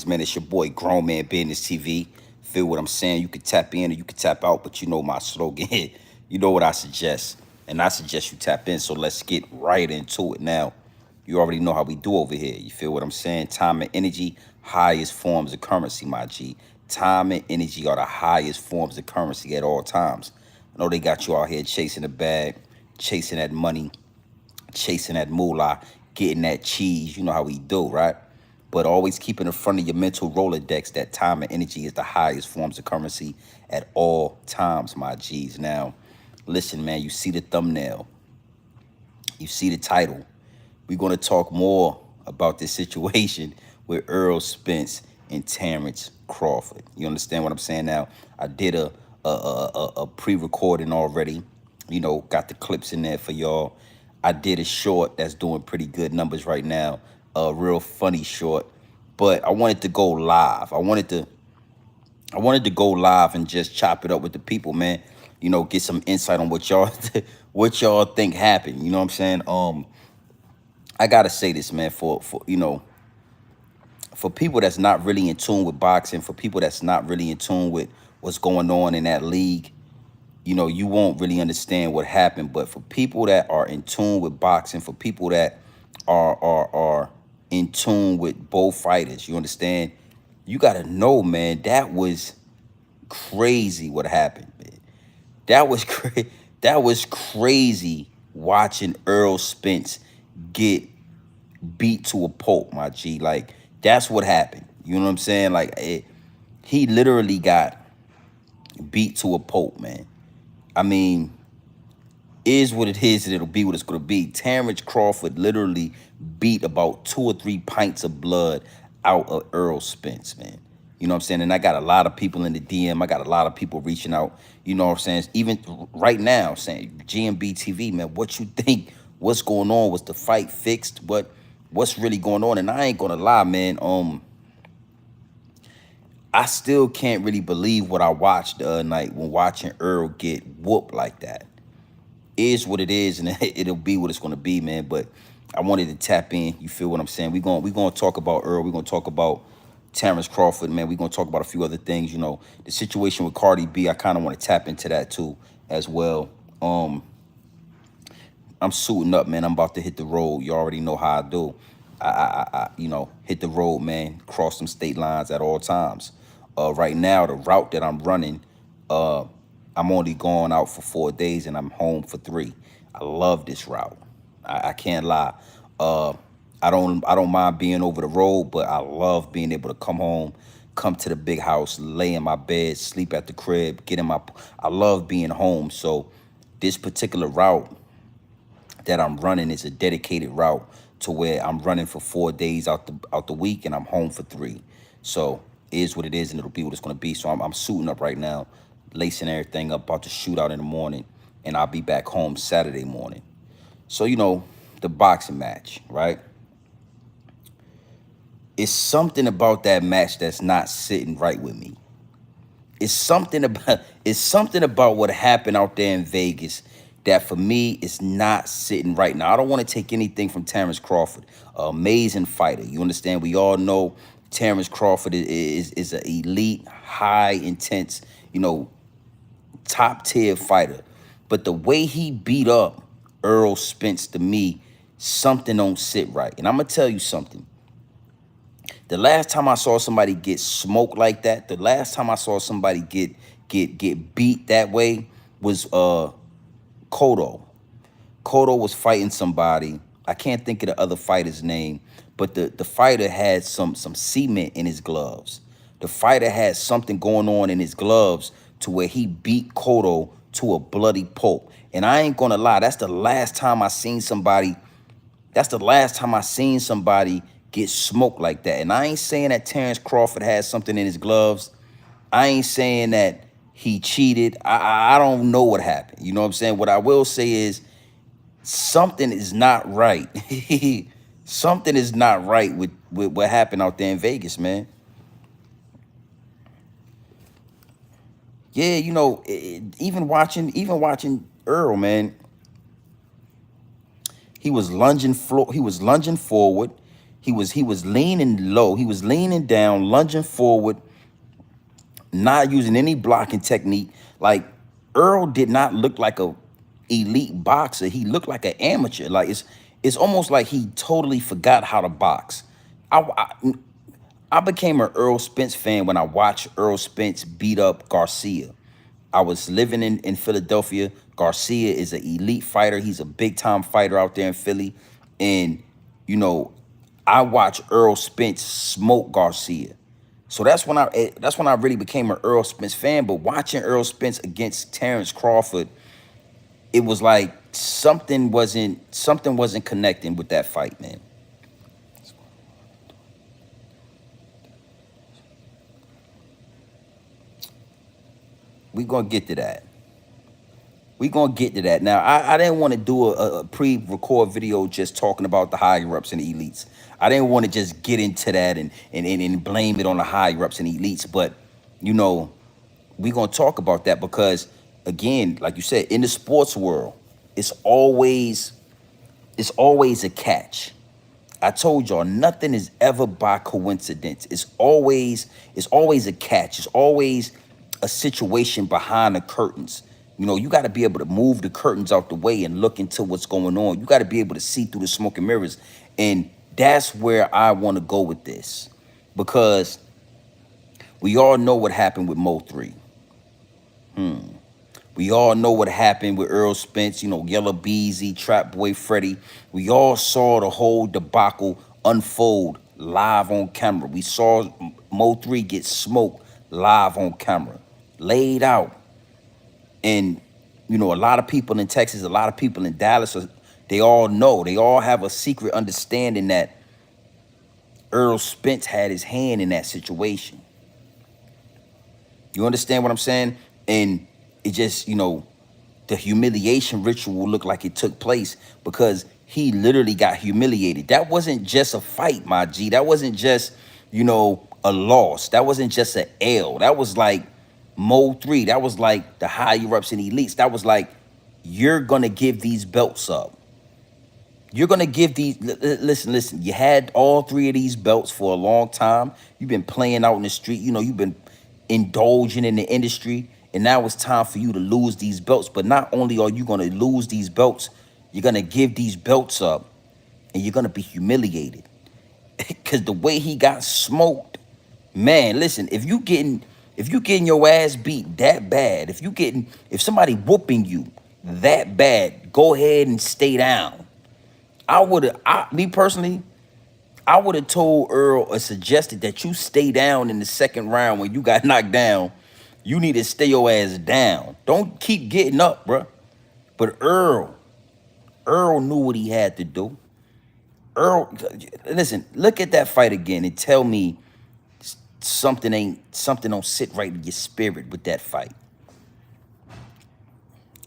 Man, it's your boy Grown Man Business TV. Feel what I'm saying? You can tap in or you can tap out, but you know my slogan. You know what I suggest. And I suggest you tap in. So let's get right into it now. You already know how we do over here. You feel what I'm saying? Time and energy, highest forms of currency, my G. Time and energy are the highest forms of currency at all times. I know they got you out here chasing the bag, chasing that money, chasing that moolah, getting that cheese. You know how we do, right? But always keep in front of your mental Rolodex that time and energy is the highest forms of currency at all times, my G's. Now, listen, man, you see the thumbnail, you see the title. We're going to talk more about this situation with Errol Spence and Terrence Crawford. You understand what I'm saying? Now, I did a pre-recording already. You know, got the clips in there for y'all. I did a short that's doing pretty good numbers right now. A real funny short, but I wanted to go live. I wanted to go live and just chop it up with the people, man. You know, get some insight on what y'all what y'all think happened. You know what I'm saying? I gotta say this, man, for for people that's not really in tune with boxing, for people that's not really in tune with what's going on in that league, you won't really understand what happened. But for people that are in tune with boxing, for people that are in tune with both fighters, you understand, you gotta know, man, that was crazy what happened, man. That was that was crazy watching Earl Spence get beat to a pulp, my G. Like, that's what happened. You know what I'm saying? Like, he literally got beat to a pulp, man. I mean, is what it is and it'll be what it's going to be. Terrence Crawford literally beat about 2 or 3 pints of blood out of Earl Spence, man. You know what I'm saying? And I got a lot of people in the DM. I got a lot of people reaching out. You know what I'm saying? Even right now, saying GMB TV, man, what you think? What's going on? Was the fight fixed? What's really going on? And I ain't gonna lie, man. I still can't really believe what I watched the other night when watching Earl get whooped like that. Is what it is, and it'll be what it's gonna be, man. But I wanted to tap in. You feel what I'm saying? We gonna talk about Earl. We're gonna talk about Terrence Crawford, man. We're gonna talk about a few other things. You know, the situation with Cardi B. I kind of want to tap into that too, as well. I'm suiting up, man. I'm about to hit the road. You already know how I do. Hit the road, man. Cross some state lines at all times. Right now, the route that I'm running, uh, I'm only going out for 4 days and I'm home for 3. I love this route. I can't lie. Uh, I don't mind being over the road, but I love being able to come home, come to the big house, lay in my bed, sleep at the crib, get in my. I love being home. So this particular route that I'm running is a dedicated route to where I'm running for 4 days out the week and I'm home for 3. So it is what it is and it'll be what it's gonna be. So I'm suiting up right now, lacing everything up, about to shoot out in the morning, and I'll be back home Saturday morning. So the boxing match, right? It's something about that match that's not sitting right with me. It's something about what happened out there in Vegas that for me is not sitting right now. I don't want to take anything from Terrence Crawford, amazing fighter. You understand? We all know Terrence Crawford is an elite, high intense, you know, top tier fighter. But the way he beat up Earl Spence, to me, something don't sit right. And I'm gonna tell you something. The last time I saw somebody get smoked like that, the last time I saw somebody get beat that way was Cotto. Cotto was fighting somebody. I can't think of the other fighter's name, but the fighter had some cement in his gloves. The fighter had something going on in his gloves to where he beat Cotto to a bloody pulp. And I ain't gonna lie, that's the last time I seen somebody. That's the last time I seen somebody get smoked like that. And I ain't saying that Terrence Crawford has something in his gloves. I ain't saying that he cheated. I don't know what happened. You know what I'm saying? What I will say is something is not right. Something is not right with what happened out there in Vegas, man. Yeah, even watching Earl, man, he was lunging forward. He was leaning low. He was leaning down, lunging forward, not using any blocking technique. Like Earl did not look like a elite boxer. He looked like an amateur. Like it's almost like he totally forgot how to box. I became an Earl Spence fan when I watched Earl Spence beat up Garcia. I was living in Philadelphia. Garcia is an elite fighter. He's a big time fighter out there in Philly. And, you know, I watched Earl Spence smoke Garcia. So that's when I really became an Earl Spence fan. But watching Earl Spence against Terrence Crawford, it was like something wasn't connecting with that fight, man. We gonna get to that. We gonna get to that. Now, I didn't want to do a pre-record video just talking about the higher ups and the elites. I didn't want to just get into that and blame it on the higher ups and elites. But you know, we gonna talk about that because again, like you said, in the sports world, it's always it's always a catch. I told y'all nothing is ever by coincidence. It's always a catch. It's always a situation behind the curtains. You know, you got to be able to move the curtains out the way and look into what's going on. You got to be able to see through the smoke and mirrors. And that's where I want to go with this because we all know what happened with Mo 3. We all know what happened with Earl Spence, Yellow Beezy, Trap Boy Freddy. We all saw the whole debacle unfold live on camera. We saw Mo 3 get smoked live on camera, laid out. And, a lot of people in Texas, a lot of people in Dallas, they all know, they all have a secret understanding that Earl Spence had his hand in that situation. You understand what I'm saying? And it just, the humiliation ritual looked like it took place because he literally got humiliated. That wasn't just a fight, my G. That wasn't just, a loss. That wasn't just an L. That was like Mo 3. That was like the higher ups and elites. That was like, you're going to give these belts up. You're going to give these, listen, you had all three of these belts for a long time. You've been playing out in the street. You've been indulging in the industry. And now it's time for you to lose these belts. But not only are you going to lose these belts, you're going to give these belts up and you're going to be humiliated. Because the way he got smoked, man, listen, if you getting your ass beat that bad, if somebody whooping you that bad, go ahead and stay down. Me personally, I would have told Earl or suggested that you stay down in the second round when you got knocked down. You need to stay your ass down. Don't keep getting up, bruh. But Earl knew what he had to do. Earl, listen, look at that fight again and tell me something don't sit right in your spirit with that fight.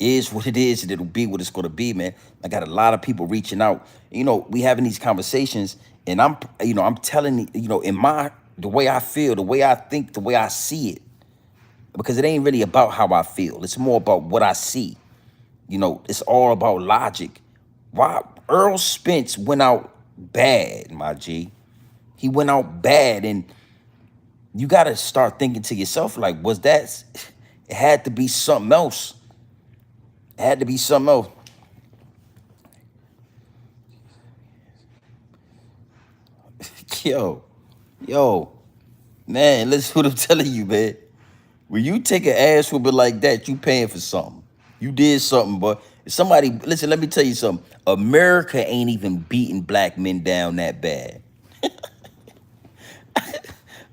Is what it is, and it'll be what it's gonna be, man. I got a lot of people reaching out. We having these conversations, and I'm telling the way I feel, the way I think, the way I see it. Because it ain't really about how I feel. It's more about what I see. It's all about logic. Why Earl Spence went out bad, my G. He went out bad, and you got to start thinking to yourself, like, it had to be something else. It had to be something else. Yo, man, listen what I'm telling you, man. When you take an ass whooping like that, you paying for something. You did something, but somebody, listen, let me tell you something. America ain't even beating black men down that bad.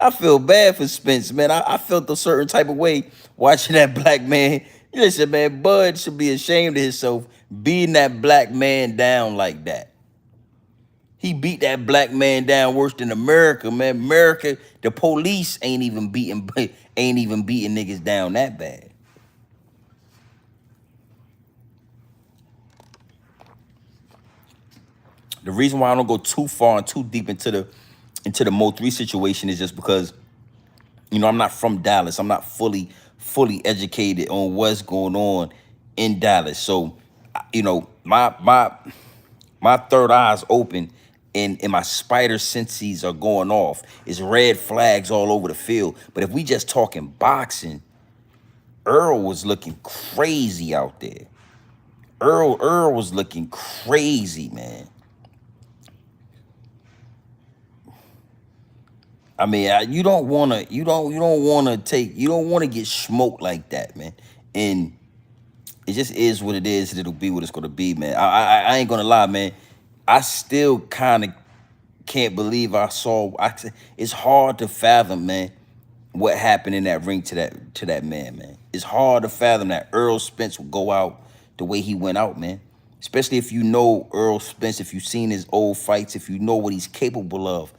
I feel bad for Spence, man. I felt a certain type of way watching that black man. Listen, man, Bud should be ashamed of himself beating that black man down like that. He beat that black man down worse than America, man. America, the police ain't even beating niggas down that bad. The reason why I don't go too far and too deep into the Mo 3 situation is just because, I'm not from Dallas. I'm not fully educated on what's going on in Dallas. So, my third eye's open and my spider senses are going off. It's red flags all over the field. But if we just talking boxing, Earl was looking crazy out there. Earl was looking crazy, man. I mean, you don't wanna, you don't wanna take, you don't wanna get smoked like that, man. And it just is what it is, and it'll be what it's gonna be, man. I ain't gonna lie, man. I still kind of can't believe I saw. It's hard to fathom, man, what happened in that ring to that man, man. It's hard to fathom that Errol Spence would go out the way he went out, man. Especially if you know Errol Spence, if you've seen his old fights, if you know what he's capable of.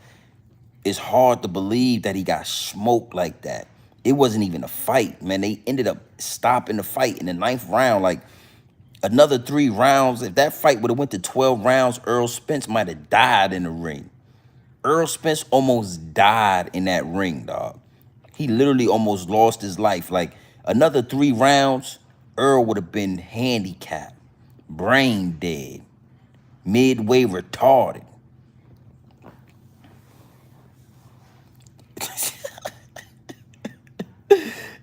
It's hard to believe that he got smoked like that. It wasn't even a fight, man. They ended up stopping the fight in the 9th round. Like another 3 rounds. If that fight would have went to 12 rounds, Errol Spence might have died in the ring. Errol Spence almost died in that ring, dog. He literally almost lost his life. Like another 3 rounds, Earl would have been handicapped, brain dead, midway retarded.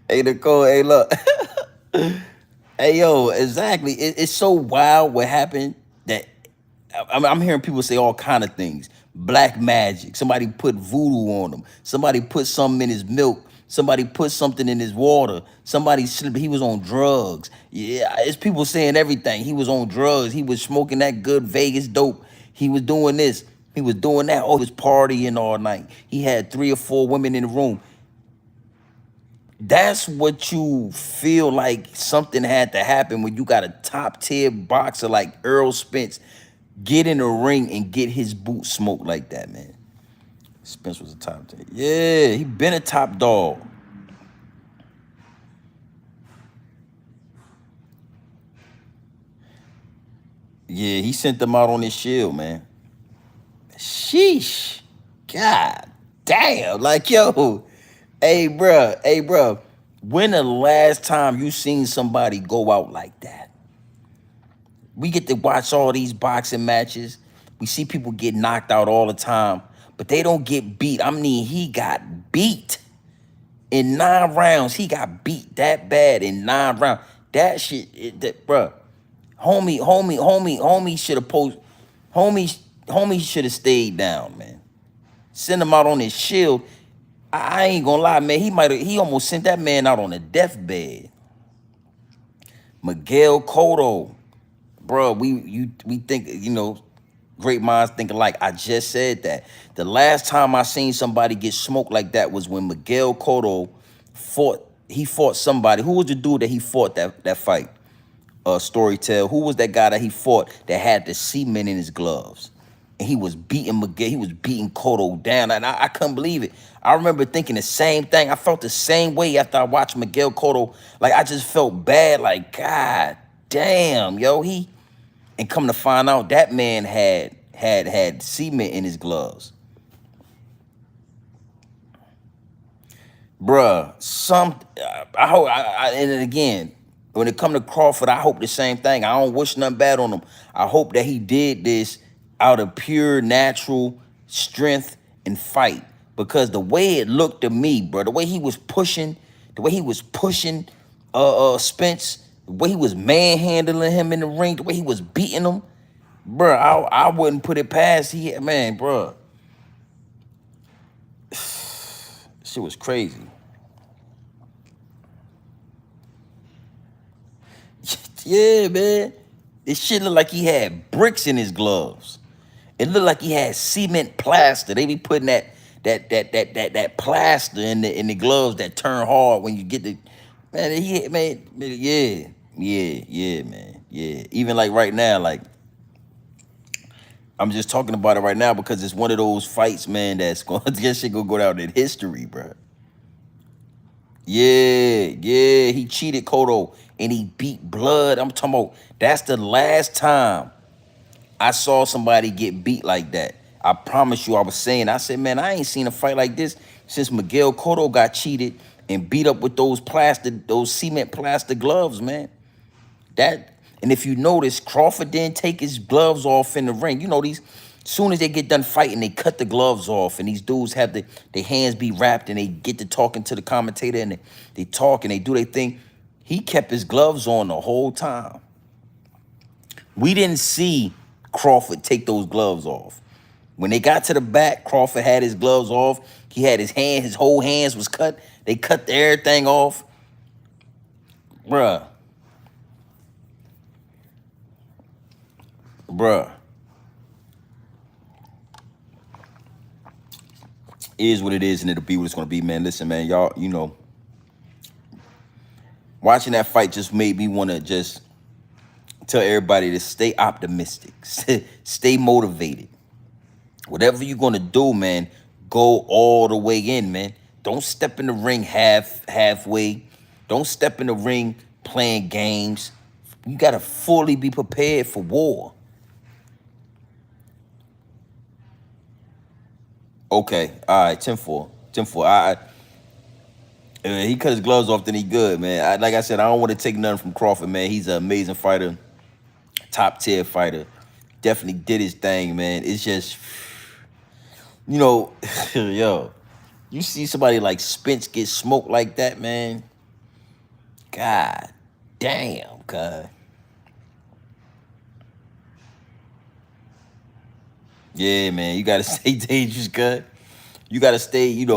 Hey, Nicole, hey, look. Hey, yo, exactly. It's so wild what happened that I'm hearing people say all kind of things. Black magic. Somebody put voodoo on him. Somebody put something in his milk. Somebody put something in his water. Somebody slipped. He was on drugs. Yeah, it's people saying everything. He was on drugs. He was smoking that good Vegas dope. He was doing this. He was doing that. Oh, he was partying all night. He had 3 or 4 women in the room. That's what you feel like something had to happen when you got a top tier boxer like Errol Spence get in the ring and get his boot smoked like that, man. Spence was a top tier. Yeah, he been a top dog. Yeah, he sent them out on his shield, man. Sheesh. God damn. Like, yo, hey, bruh. When the last time you seen somebody go out like that? We get to watch all these boxing matches. We see people get knocked out all the time, but they don't get beat. I mean, he got beat in 9 rounds. He got beat that bad in 9 rounds. That shit, bruh. Homie should have homie should have stayed down, man. Send him out on his shield. I ain't gonna lie, man. He almost sent that man out on a deathbed. Miguel Cotto, bro. We think, you know, great minds think alike. I just said that. The last time I seen somebody get smoked like that was when Miguel Cotto fought. He fought somebody. Who was the dude that he fought that fight? Storytell. Who was that guy that he fought that had the cement in his gloves? And he was beating Miguel, he was beating Cotto down. And I couldn't believe it. I remember thinking the same thing. I felt the same way after I watched Miguel Cotto. Like, I just felt bad. Like, God damn, yo, and come to find out that man had cement in his gloves. Bruh, I hope, and then again, when it come to Crawford, I hope the same thing. I don't wish nothing bad on him. I hope that he did this out of pure natural strength and fight. Because the way it looked to me, bro, the way he was pushing, Spence, the way he was manhandling him in the ring, the way he was beating him, bro, I wouldn't put it past man, bro. Shit was crazy. Yeah, man. This shit looked like he had bricks in his gloves. It looked like he had cement plaster. They be putting that plaster in the gloves that turn hard when you get the yeah, man. Yeah. Even like right now, like I'm just talking about it right now because it's one of those fights, man, that's going this shit gonna go down in history, bro. Yeah, he cheated Cotto and he beat Blood. I'm talking about that's the last time I saw somebody get beat like that. I promise you, I said, man, I ain't seen a fight like this since Miguel Cotto got cheated and beat up with those cement plaster gloves, man. And if you notice, Crawford didn't take his gloves off in the ring. You know, Soon as they get done fighting, they cut the gloves off, and these dudes have their hands be wrapped, and they get to talking to the commentator, and they talk and they do their thing. He kept his gloves on the whole time. We didn't see Crawford take those gloves off. When they got to the back, Crawford had his gloves off. He had his whole hands was cut. They cut everything off. Bruh. It is what it is, and it'll be what it's gonna be, man. Listen, man, y'all, watching that fight just made me want to just tell everybody to stay optimistic, stay motivated. Whatever you're gonna do, man, go all the way in, man. Don't step in the ring halfway. Don't step in the ring playing games. You gotta fully be prepared for war. Okay, all right, 10-4. 10-4. He cut his gloves off, then he good, man. Like I said, I don't want to take nothing from Crawford, man. He's an amazing fighter, top tier fighter. Definitely did his thing, man. It's just, yo, you see somebody like Spence get smoked like that, man. God damn, God. Yeah, man, you gotta stay dangerous, cuz. You gotta stay, you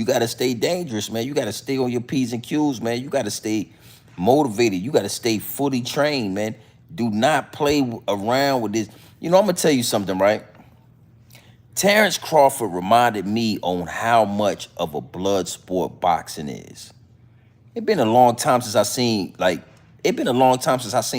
gotta stay dangerous, man. You gotta stay on your P's and Q's, man. You gotta stay motivated. You gotta stay fully trained, man. Do not play around with this. I'm gonna tell you something, right? Terrence Crawford reminded me on how much of a blood sport boxing is. It's been a long time since I seen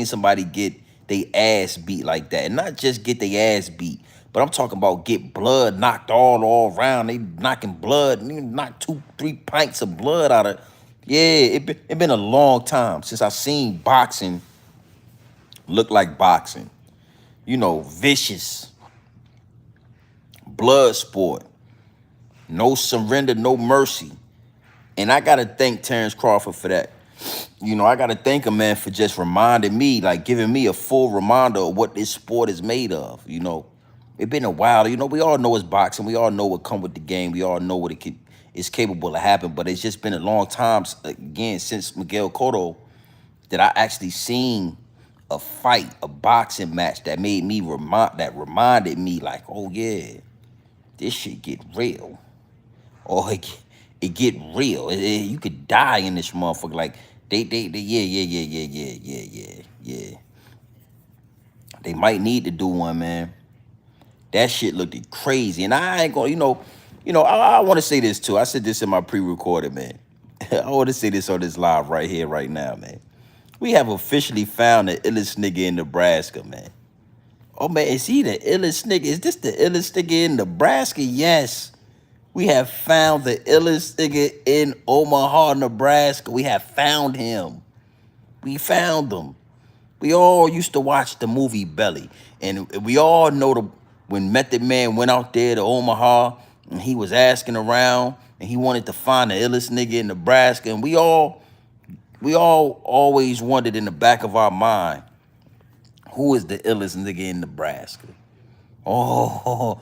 somebody get their ass beat like that. And not just get their ass beat, but I'm talking about get blood knocked all around. They knocking blood, knock 2-3 pints of blood out of. Yeah, it been a long time since I seen boxing look like boxing. Vicious. Blood sport. No surrender, no mercy. And I got to thank Terrence Crawford for that. I got to thank him, man, for just reminding me, like giving me a full reminder of what this sport is made of. It's been a while. We all know it's boxing. We all know what come with the game. We all know what it's capable of happening. But it's just been a long time, again, since Miguel Cotto, that I actually seen a fight, a boxing match that made me reminded me like, oh yeah, this shit get real. Or it get real. You could die in this motherfucker. Like yeah. They might need to do one, man. That shit looked crazy, and I ain't gonna, I want to say this too. I said this in my pre-recorded, man. I want to say this on this live right here, right now, man. We have officially found the illest nigga in Nebraska, man. Oh man, is he the illest nigga? Is this the illest nigga in Nebraska? Yes. We have found the illest nigga in Omaha, Nebraska. We have found him. We found him. We all used to watch the movie Belly. And we all know when Method Man went out there to Omaha and he was asking around and he wanted to find the illest nigga in Nebraska. And we all always wondered in the back of our mind, who is the illest nigga in Nebraska? Oh,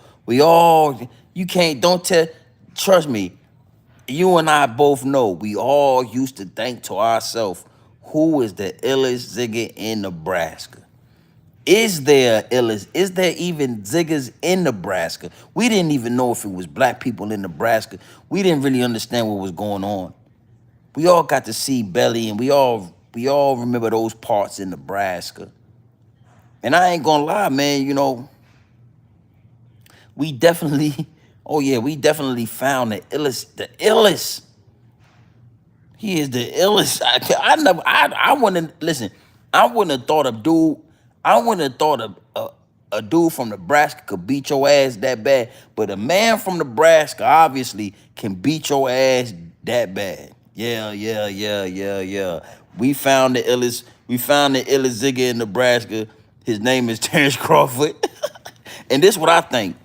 trust me, you and I both know, we all used to think to ourselves, who is the illest nigga in Nebraska? Is there even ziggers in Nebraska? We didn't even know if it was black people in Nebraska. We didn't really understand what was going on. We all got to see Belly, and we all remember those parts in Nebraska. And I ain't gonna lie, man, we definitely found the illest. He is the illest. I wouldn't have thought a dude from Nebraska could beat your ass that bad. But a man from Nebraska obviously can beat your ass that bad. Yeah. We found the illest zigga in Nebraska. His name is Terrence Crawford. And this is what I think.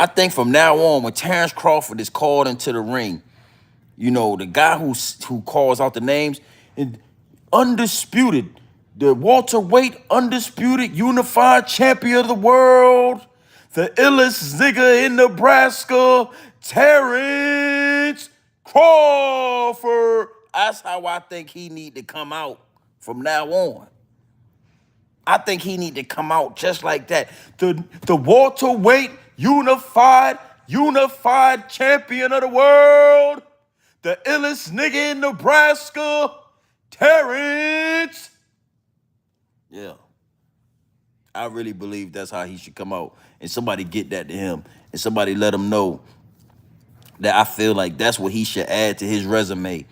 I think from now on, when Terrence Crawford is called into the ring, the guy who calls out the names, undisputed, the welterweight undisputed unified champion of the world, the illest nigga in Nebraska, Terrence Crawford. That's how I think he need to come out from now on. I think he need to come out just like that. The welterweight unified champion of the world, the illest nigga in Nebraska, Terrence. Yeah. I really believe that's how he should come out. And somebody get that to him. And somebody let him know that I feel like that's what he should add to his resume.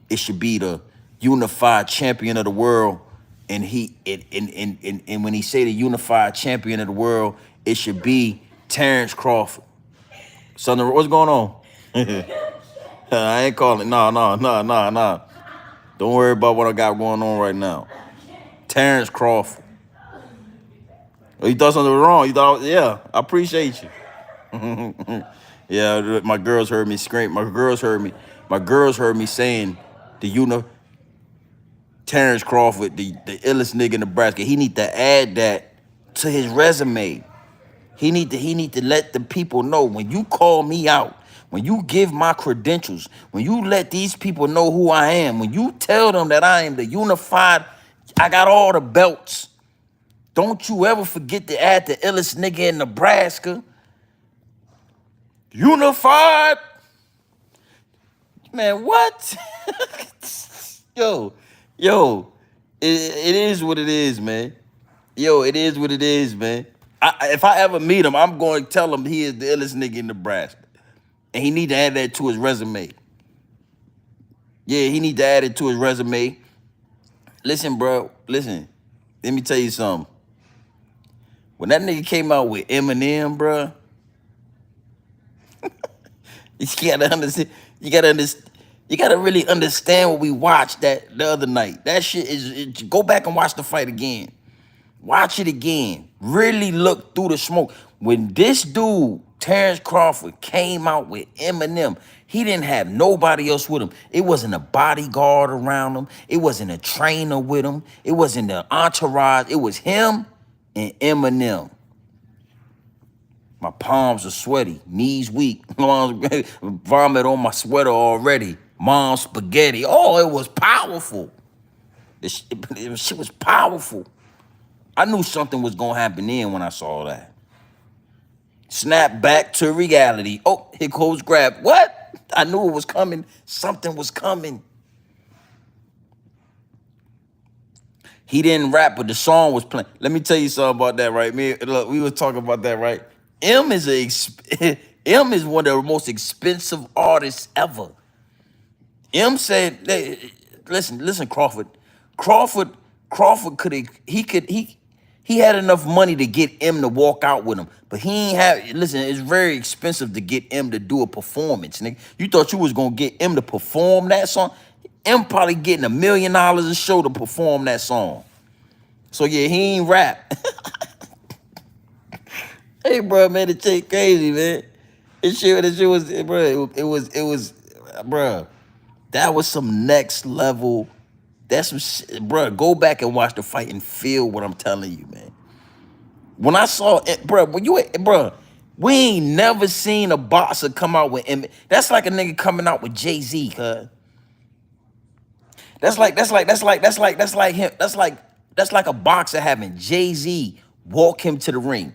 It should be the unified champion of the world. And and when he say the unified champion of the world, it should be Terrence Crawford. Son, what's going on? I ain't calling. Nah. Don't worry about what I got going on right now. Terrence Crawford. Oh, you thought something was wrong? You thought, yeah, I appreciate you. Yeah, my girls heard me scream. My girls heard me saying Terrence Crawford, the illest nigga in Nebraska. He need to add that to his resume. He need to let the people know, when you call me out, when you give my credentials, when you let these people know who I am, when you tell them that I am the unified, I got all the belts. Don't you ever forget to add the illest nigga in Nebraska. Unified. Man, what? Yo, it is what it is, man. Yo, it is what it is, man. If I ever meet him, I'm going to tell him he is the illest nigga in Nebraska. And he need to add that to his resume. Yeah, he need to add it to his resume. Listen, bro, listen. Let me tell you something. When that nigga came out with Eminem, bro, you gotta really understand what we watched that the other night. That shit is, go back and watch the fight again. Watch it again. Really look through the smoke. When this dude, Terrence Crawford, came out with Eminem, he didn't have nobody else with him. It wasn't a bodyguard around him. It wasn't a trainer with him. It wasn't the entourage. It was him and Eminem. My palms are sweaty, knees weak, vomit on my sweater already. Mom spaghetti. Oh, it was powerful. This shit was powerful. I knew something was gonna happen then when I saw that. Snap back to reality. Oh, here goes grab. What? I knew it was coming. Something was coming. He didn't rap, but the song was playing. Let me tell you something about that, right? Look, we were talking about that, right? M is one of the most expensive artists ever. M said, hey, listen, Crawford. Crawford he had enough money to get M to walk out with him, but he ain't have. Listen, it's very expensive to get M to do a performance, nigga. You thought you was gonna get M to perform that song? M probably getting $1 million a show to perform that song. So yeah, he ain't rap. Hey, bro, man, it shit crazy, man. This shit was, bro. It was, bro. That was some next level. That's some shit, bro. Go back and watch the fight and feel what I'm telling you, man. When I saw it, bro, we ain't never seen a boxer come out with him. That's like a nigga coming out with Jay-Z, cuz. That's like him. That's like a boxer having Jay-Z walk him to the ring.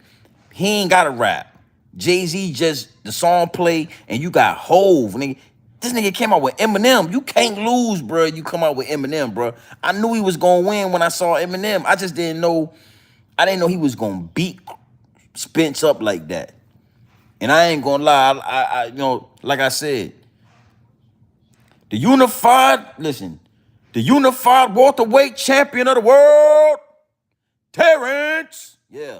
He ain't got to rap. Jay-Z just, the song play, and you got Hove, nigga. This nigga came out with Eminem. You can't lose, bro. You come out with Eminem, bro. I knew he was gonna win when I saw Eminem. I just didn't know. I didn't know he was gonna beat Spence up like that. And I ain't gonna lie. I you know, like I said, the unified welterweight champion of the world, Terrence. Yeah.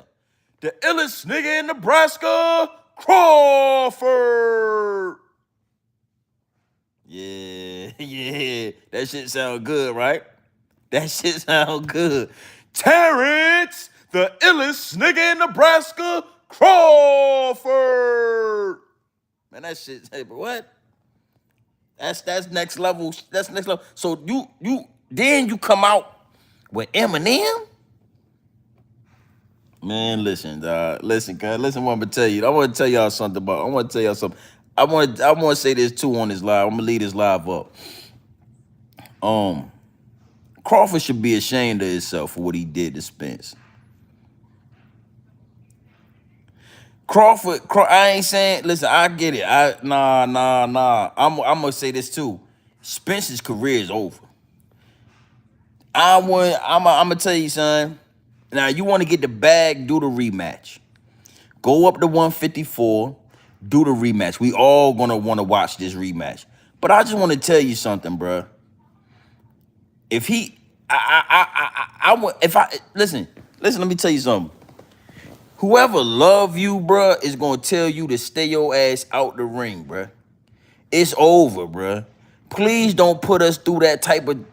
The illest nigga in Nebraska, Crawford. Yeah. That shit sound good, right? That shit sound good. Terrence, the illest nigga in Nebraska, Crawford. Man, that shit, hey, but what? That's next level. That's next level. So you come out with Eminem? Man, listen, dog. Listen, cuz. Listen what I'm gonna tell you. I want to tell y'all something about. I want to tell y'all something. I want to say this too on this live. I'm gonna leave this live up. Um, Crawford should be ashamed of himself for what he did to Spence. I ain't saying. Listen, I get it. Nah. I'm gonna say this too. Spence's career is over. I'm gonna tell you, son. Now you want to get the bag, do the rematch. Go up to 154, do the rematch. We all gonna want to watch this rematch. But I just want to tell you something, bruh. If he, I want. If I listen, let me tell you something. Whoever love you, bruh, is gonna tell you to stay your ass out the ring, bruh. It's over, bruh. Please don't put us through that type of.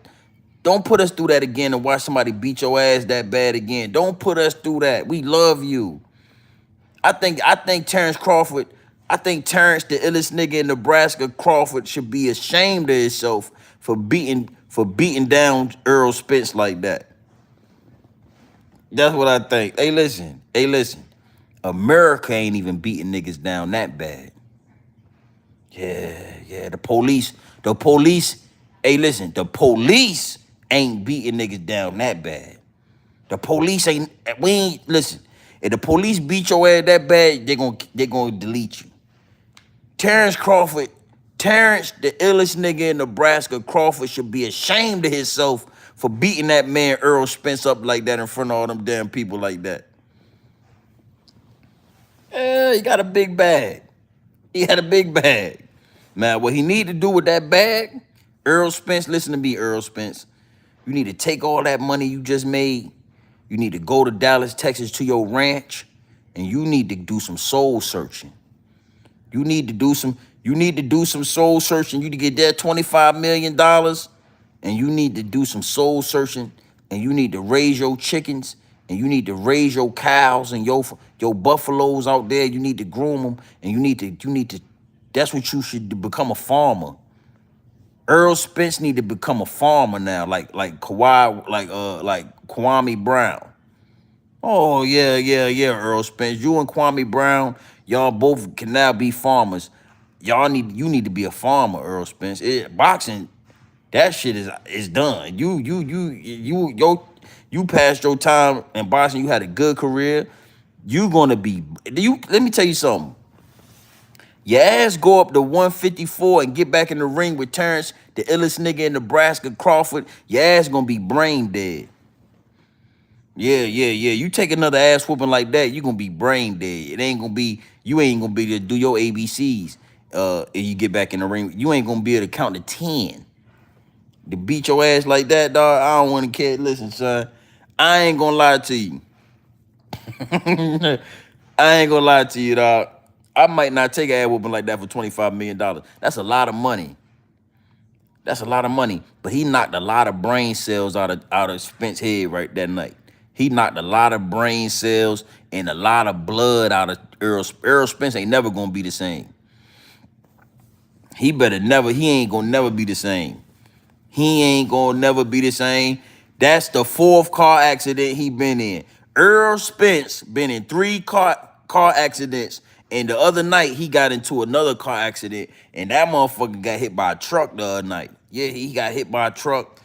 Don't put us through that again and watch somebody beat your ass that bad again. Don't put us through that. We love you. I think Terrence Crawford. I think Terrence, the illest nigga in Nebraska, Crawford, should be ashamed of himself for beating down Errol Spence like that. That's what I think. Hey, listen. America ain't even beating niggas down that bad. Yeah. The police. Hey, listen. The police ain't beating niggas down that bad. The police ain't. We ain't. Listen. If the police beat your ass that bad, they gonna delete you. Terrence Crawford, Terrence, the illest nigga in Nebraska, Crawford should be ashamed of himself for beating that man Errol Spence up like that in front of all them damn people like that. Yeah, he got a big bag. He had a big bag. Now, what he need to do with that bag, Errol Spence, listen to me, Errol Spence. You need to take all that money you just made. You need to go to Dallas, Texas to your ranch, and you need to do some soul searching. You need to do some soul searching. You need to get that $25 million, and you need to do some soul searching, and you need to raise your chickens, and you need to raise your cows and your buffaloes out there. You need to groom them, and you need to. That's what you should do, become a farmer. Earl Spence need to become a farmer now, like Kwame Brown. Oh yeah, Earl Spence. You and Kwame Brown, y'all both can now be farmers. You need to be a farmer, Earl Spence. Boxing, that shit is done. You passed your time in boxing. You had a good career. You gonna be let me tell you something. Your ass go up to 154 and get back in the ring with Terrence, the illest nigga in Nebraska, Crawford. Your ass gonna be brain dead. Yeah. You take another ass whooping like that, you gonna be brain dead. You ain't gonna be able to do your ABCs if you get back in the ring. You ain't gonna be able to count to 10. To beat your ass like that, dog, I don't wanna care. Listen, son, I ain't gonna lie to you. I ain't gonna lie to you, dog. I might not take an ass whooping like that for $25 million. That's a lot of money. But he knocked a lot of brain cells out of Spence's head right that night. He knocked a lot of brain cells and a lot of blood out of Errol Spence ain't never gonna be the same. He ain't gonna never be the same. He ain't gonna never be the same. That's the 4th car accident he been in. Errol Spence been in 3 car accidents, and the other night he got into another car accident, and that motherfucker got hit by a truck the other night. Yeah, he got hit by a truck.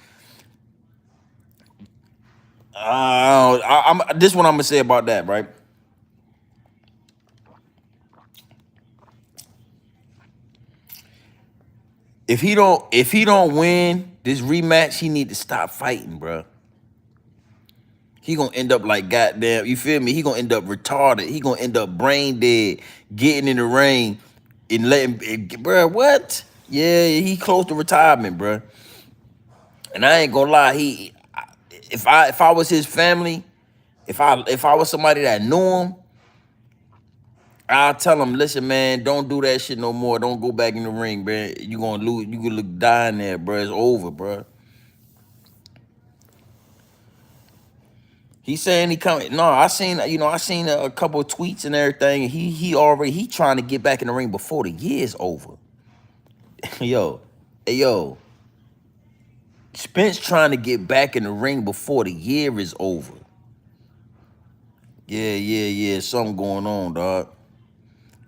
This is what I'm gonna say about that, right? If he don't win this rematch, he need to stop fighting, bro. He gonna end up like goddamn, you feel me? He gonna end up retarded. He gonna end up brain dead, getting in the ring and letting, bro. What? Yeah, he close to retirement, bro. And I ain't gonna lie, if I was his family, if I was somebody that knew him, I'll tell him, listen, man, don't do that shit no more. Don't go back in the ring, bro. You gonna lose. You gonna look dying there, bro. It's over, bro. He saying he coming. No, I seen a couple of tweets and everything. And he trying to get back in the ring before the year's over. Yo, Spence trying to get back in the ring before the year is over. Yeah. Something going on, dog.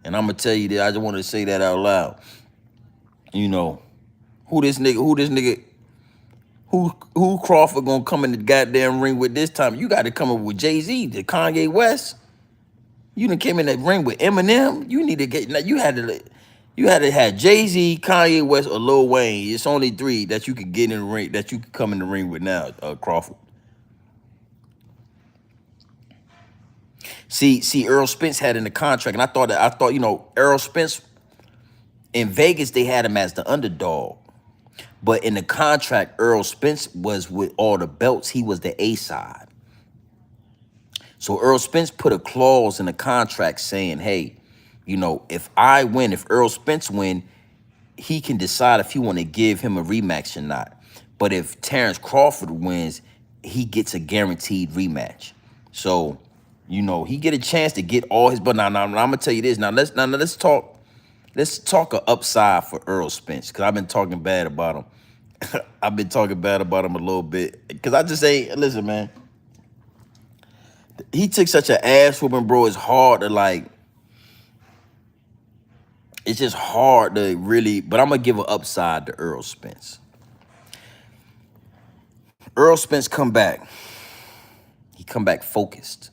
And I'm gonna tell you that I just want to say that out loud. You know, who Crawford gonna come in the goddamn ring with this time? You got to come up with Jay-Z, the Kanye West. You done came in that ring with Eminem. You need to get now. You had to have Jay-Z, Kanye West, or Lil Wayne. It's only three that you could get in the ring that you could come in the ring with now, Crawford. See, Errol Spence had in the contract, and I thought, Errol Spence in Vegas they had him as the underdog, but in the contract, Errol Spence was with all the belts. He was the A side. So Errol Spence put a clause in the contract saying, hey, if I win, if Errol Spence win, he can decide if he want to give him a rematch or not. But if Terrence Crawford wins, he gets a guaranteed rematch. So, he get a chance to get all his. But now I'm gonna tell you this. Now let's talk. Let's talk a upside for Errol Spence, because I've been talking bad about him. I've been talking bad about him a little bit, because I just say, listen, man. He took such an ass whooping, bro. It's hard to it's just hard to really, but I'm going to give an upside to Errol Spence. Errol Spence come back. He come back focused.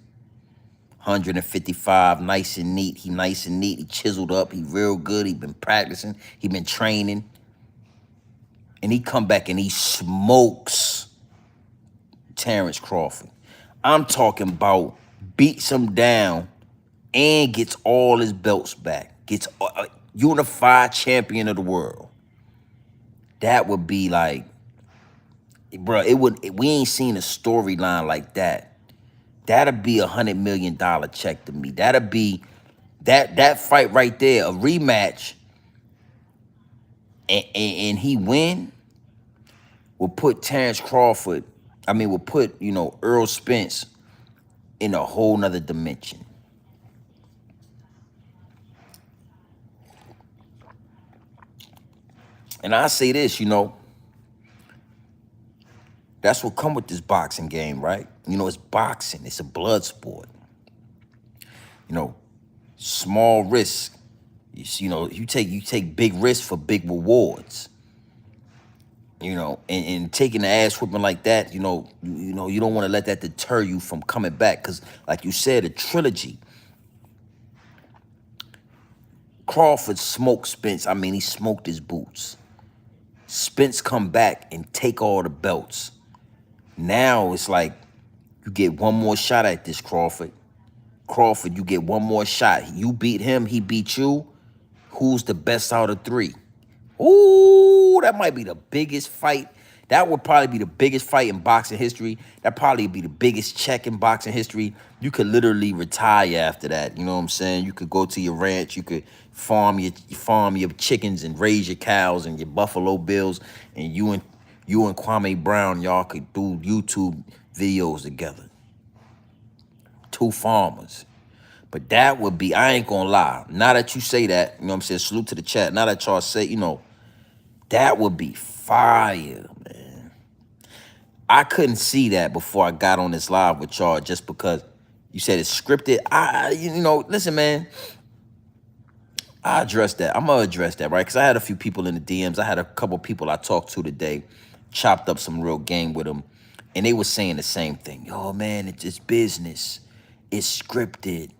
155, nice and neat. He nice and neat. He chiseled up. He real good. He been practicing. He been training. And he come back and he smokes Terrence Crawford. I'm talking about beats him down and gets all his belts back. Gets a unified champion of the world. That would be like, bro, we ain't seen a storyline like that. That'd be $100 million check to me. That'd be that fight right there, a rematch, and he win, will put Terrence Crawford, will put, Errol Spence in a whole nother dimension. And I say this, that's what come with this boxing game, right? It's boxing. It's a blood sport. Small risk. You take big risks for big rewards. And taking the ass whooping like that, you don't want to let that deter you from coming back. Because, like you said, a trilogy. Crawford smoked Spence. He smoked his boots. Spence come back and take all the belts. Now it's like you get one more shot at this, Crawford. Crawford, you get one more shot. You beat him, he beat you. Who's the best out of three? Ooh, that might be the biggest fight. That would probably be the biggest fight in boxing history. That probably be the biggest check in boxing history. You could literally retire after that. You know what I'm saying? You could go to your ranch. You could farm your chickens and raise your cows and your Buffalo Bills. And you and Kwame Brown, y'all could do YouTube videos together. Two farmers. But that would be, I ain't gonna lie. Now that you say that, you know what I'm saying? Salute to the chat. Now that y'all say, that would be fire, man. I couldn't see that before I got on this live with y'all, just because you said it's scripted. Listen, man. I address that. I'm gonna address that, right? Because I had a few people in the DMs. I had a couple people I talked to today, chopped up some real game with them, and they were saying the same thing. Yo, man, it's business. It's scripted.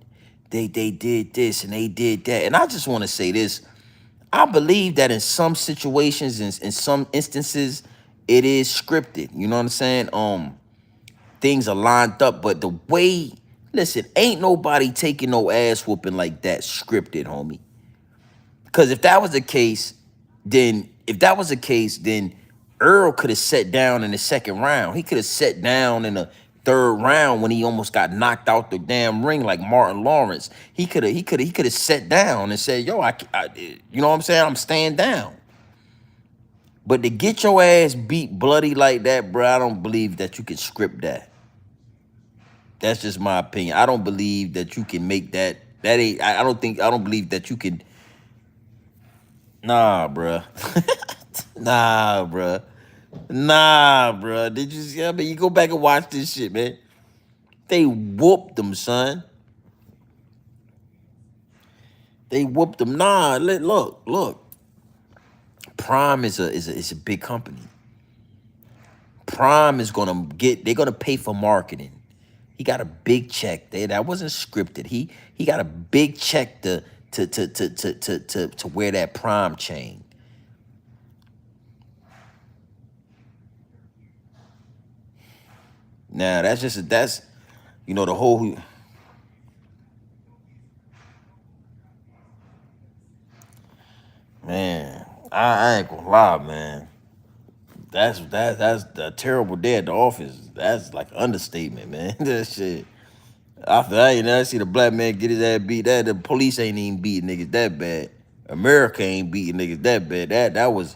They did this and they did that. And I just want to say this. I believe that in some situations, in some instances, it is scripted. You know what I'm saying? Things are lined up, but the way, listen, ain't nobody taking no ass whooping like that scripted, homie. Because if that was the case, then Earl could have sat down in the second round. He could have sat down in the third round when he almost got knocked out the damn ring like Martin Lawrence. He could have sat down and said, yo, I you know what I'm saying? I'm staying down. But to get your ass beat bloody like that, bro, I don't believe that you can script that. That's just my opinion. I don't believe that you can make that. I don't believe that you can. Nah, bruh. Nah, bruh. Did you see? You go back and watch this shit, man. They whooped him, son. They whooped him. Nah, look. Prime is a big company. Prime is they're gonna pay for marketing. He got a big check. That wasn't scripted. He got a big check to wear that Prime chain. Now that's the whole. Man, I ain't gonna lie, man. That's a terrible day at the office. That's like an understatement, man. That shit. After that, you never see the black man get his ass beat. That the police ain't even beating niggas that bad. America ain't beating niggas that bad. That was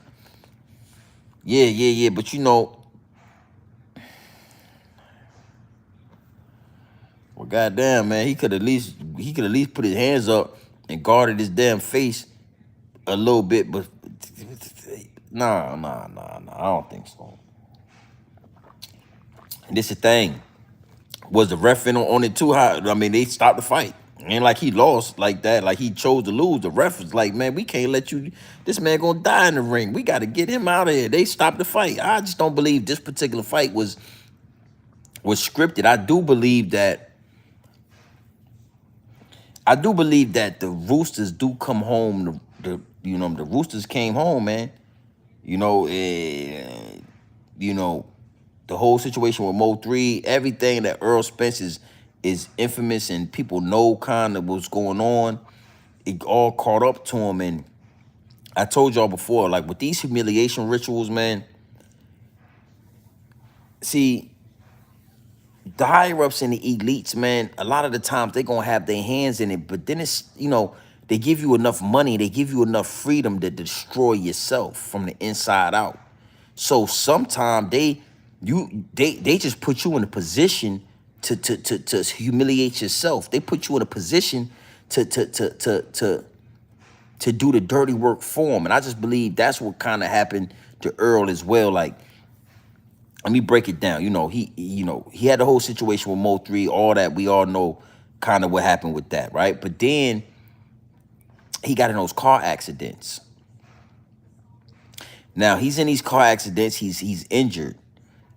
yeah. But well, goddamn, man, he could at least put his hands up and guarded his damn face a little bit. But nah. I don't think so. And this the thing. Was the ref in on it too high? I mean, they stopped the fight. Ain't like he lost like that, like he chose to lose. The ref was like, man, we can't let you, this man gonna die in the ring. We gotta get him out of here. They stopped the fight. I just don't believe this particular fight was scripted. I do believe that the Roosters do come home. The Roosters came home, man. You know, eh, you know, the whole situation with Mo3, everything that Errol Spence is infamous and people know kind of what's going on. It all caught up to him. And I told y'all before, like with these humiliation rituals, man, see, the higher ups and the elites, man, a lot of the times they gonna have their hands in it, but then they give you enough money, they give you enough freedom to destroy yourself from the inside out. So sometimes they just put you in a position to humiliate yourself. They put you in a position to do the dirty work for them. And I just believe that's what kind of happened to Earl as well. Like, let me break it down. He had the whole situation with Mo3, all that. We all know kind of what happened with that, right? But then he got in those car accidents. Now he's in these car accidents. He's injured,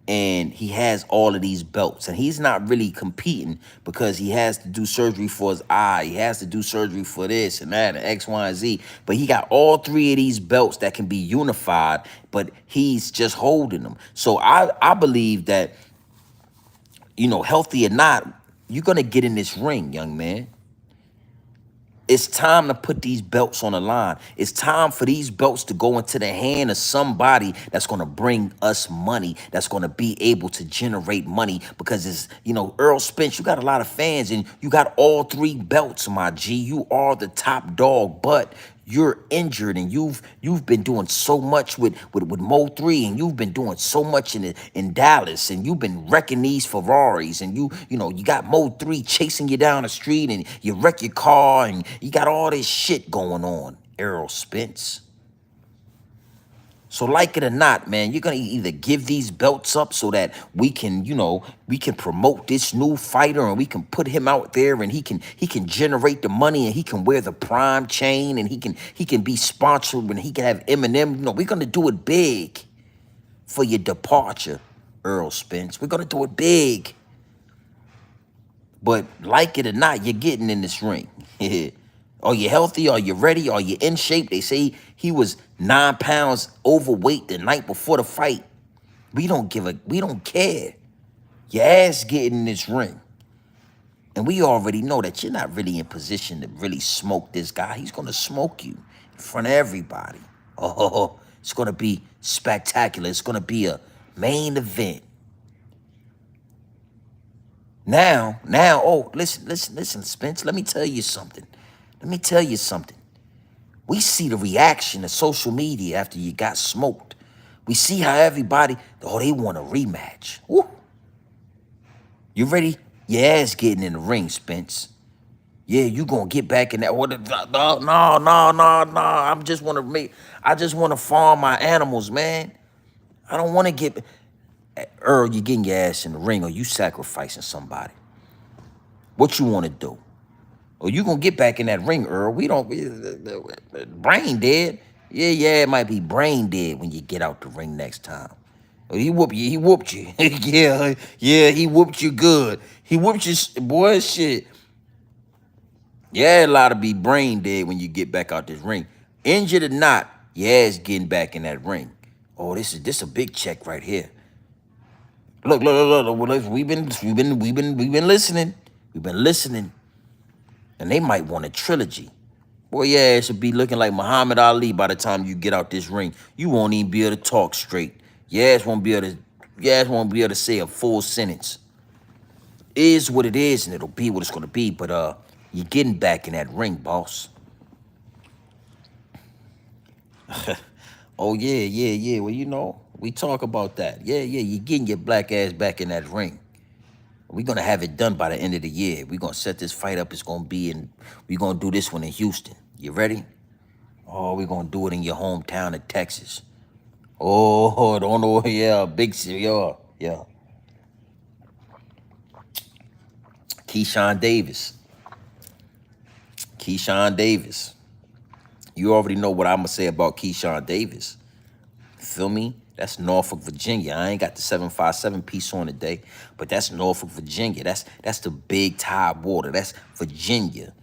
and he has all of these belts, and he's not really competing because he has to do surgery for his eye. He has to do surgery for this and that and X, Y, and Z. But he got all three of these belts that can be unified, but he's just holding them. So I believe that, healthy or not, you're gonna get in this ring, young man. It's time to put these belts on the line. It's time for these belts to go into the hand of somebody that's going to bring us money, that's going to be able to generate money because Errol Spence, you got a lot of fans and you got all three belts, my G. You are the top dog, but you're injured and you've been doing so much with Mo3, and you've been doing so much in Dallas, and you've been wrecking these Ferraris, and you got Mo3 chasing you down the street and you wreck your car and you got all this shit going on, Errol Spence. So like it or not, man, you're gonna either give these belts up so that we can promote this new fighter and we can put him out there and he can generate the money and he can wear the Prime chain and he can be sponsored and he can have Eminem. We're gonna do it big for your departure, Errol Spence. We're gonna do it big. But like it or not, you're getting in this ring. Are you healthy? Are you ready? Are you in shape? They say he was 9 pounds overweight the night before the fight. We don't care. Your ass getting in this ring. And we already know that you're not really in position to really smoke this guy. He's going to smoke you in front of everybody. Oh, it's going to be spectacular. It's going to be a main event. Now, oh, listen, Spence, let me tell you something. We see the reaction to social media after you got smoked. We see how everybody, they want a rematch. Woo. You ready? Your ass getting in the ring, Spence. Yeah, you gonna get back in that. No. I just want to farm my animals, man. I don't want to get. Earl, you getting your ass in the ring or you sacrificing somebody. What you want to do? Or you gonna get back in that ring, Earl? We don't brain dead. Yeah, it might be brain dead when you get out the ring next time. Oh, he whooped you. He whooped you. yeah, he whooped you good. He whooped you, boy. Shit. Yeah, a lot to be brain dead when you get back out this ring. Injured or not, yeah, it's getting back in that ring. Oh, this a big check right here. Look. We've been listening. We've been listening, and they might want a trilogy. Boy, yeah, it should be looking like Muhammad Ali by the time you get out this ring. You won't even be able to talk straight. Yes, won't be able to say a full sentence. Is what it is, and it'll be what it's gonna be. But you're getting back in that ring, boss. Oh yeah. Well, we talk about that. Yeah, you're getting your black ass back in that ring. We're gonna have it done by the end of the year. We're gonna set this fight up. It's gonna be we're gonna do this one in Houston. You ready? Oh, we're gonna do it in your hometown of Texas. Oh, don't know, yeah, big city, yeah. Keyshawn Davis. Keyshawn Davis. You already know what I'm gonna say about Keyshawn Davis. Feel me? That's Norfolk, Virginia. I ain't got the 757 piece on today, but that's Norfolk, Virginia. That's the big tide water. That's Virginia.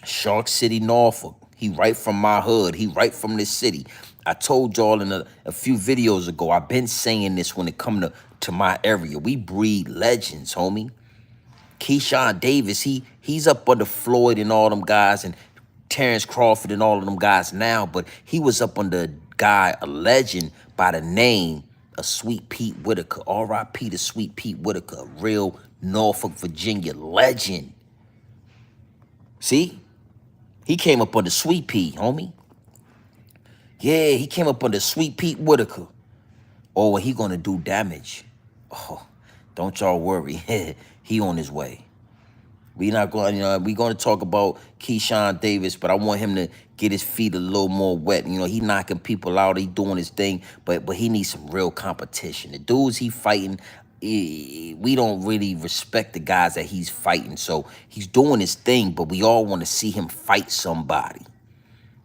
Shark City, Norfolk. He right from my hood. He right from this city. I told y'all in a few videos ago, I've been saying this when it come to my area. We breed legends, homie. Keyshawn Davis, he's up under Floyd and all them guys and Terrence Crawford and all of them guys now, but he was up under a guy, a legend by the name of Sweet Pete Whitaker. R.I.P. to Sweet Pete Whitaker, a real Norfolk, Virginia legend. See? He came up under Sweet Pete, homie. Yeah, he came up under Sweet Pete Whitaker. Oh, he gonna do damage. Oh, don't y'all worry. He on his way. We not going, we gonna talk about Keyshawn Davis, but I want him to get his feet a little more wet. He knocking people out, he doing his thing, but he needs some real competition. The dudes he fighting, we don't really respect the guys that he's fighting. So he's doing his thing, but we all want to see him fight somebody.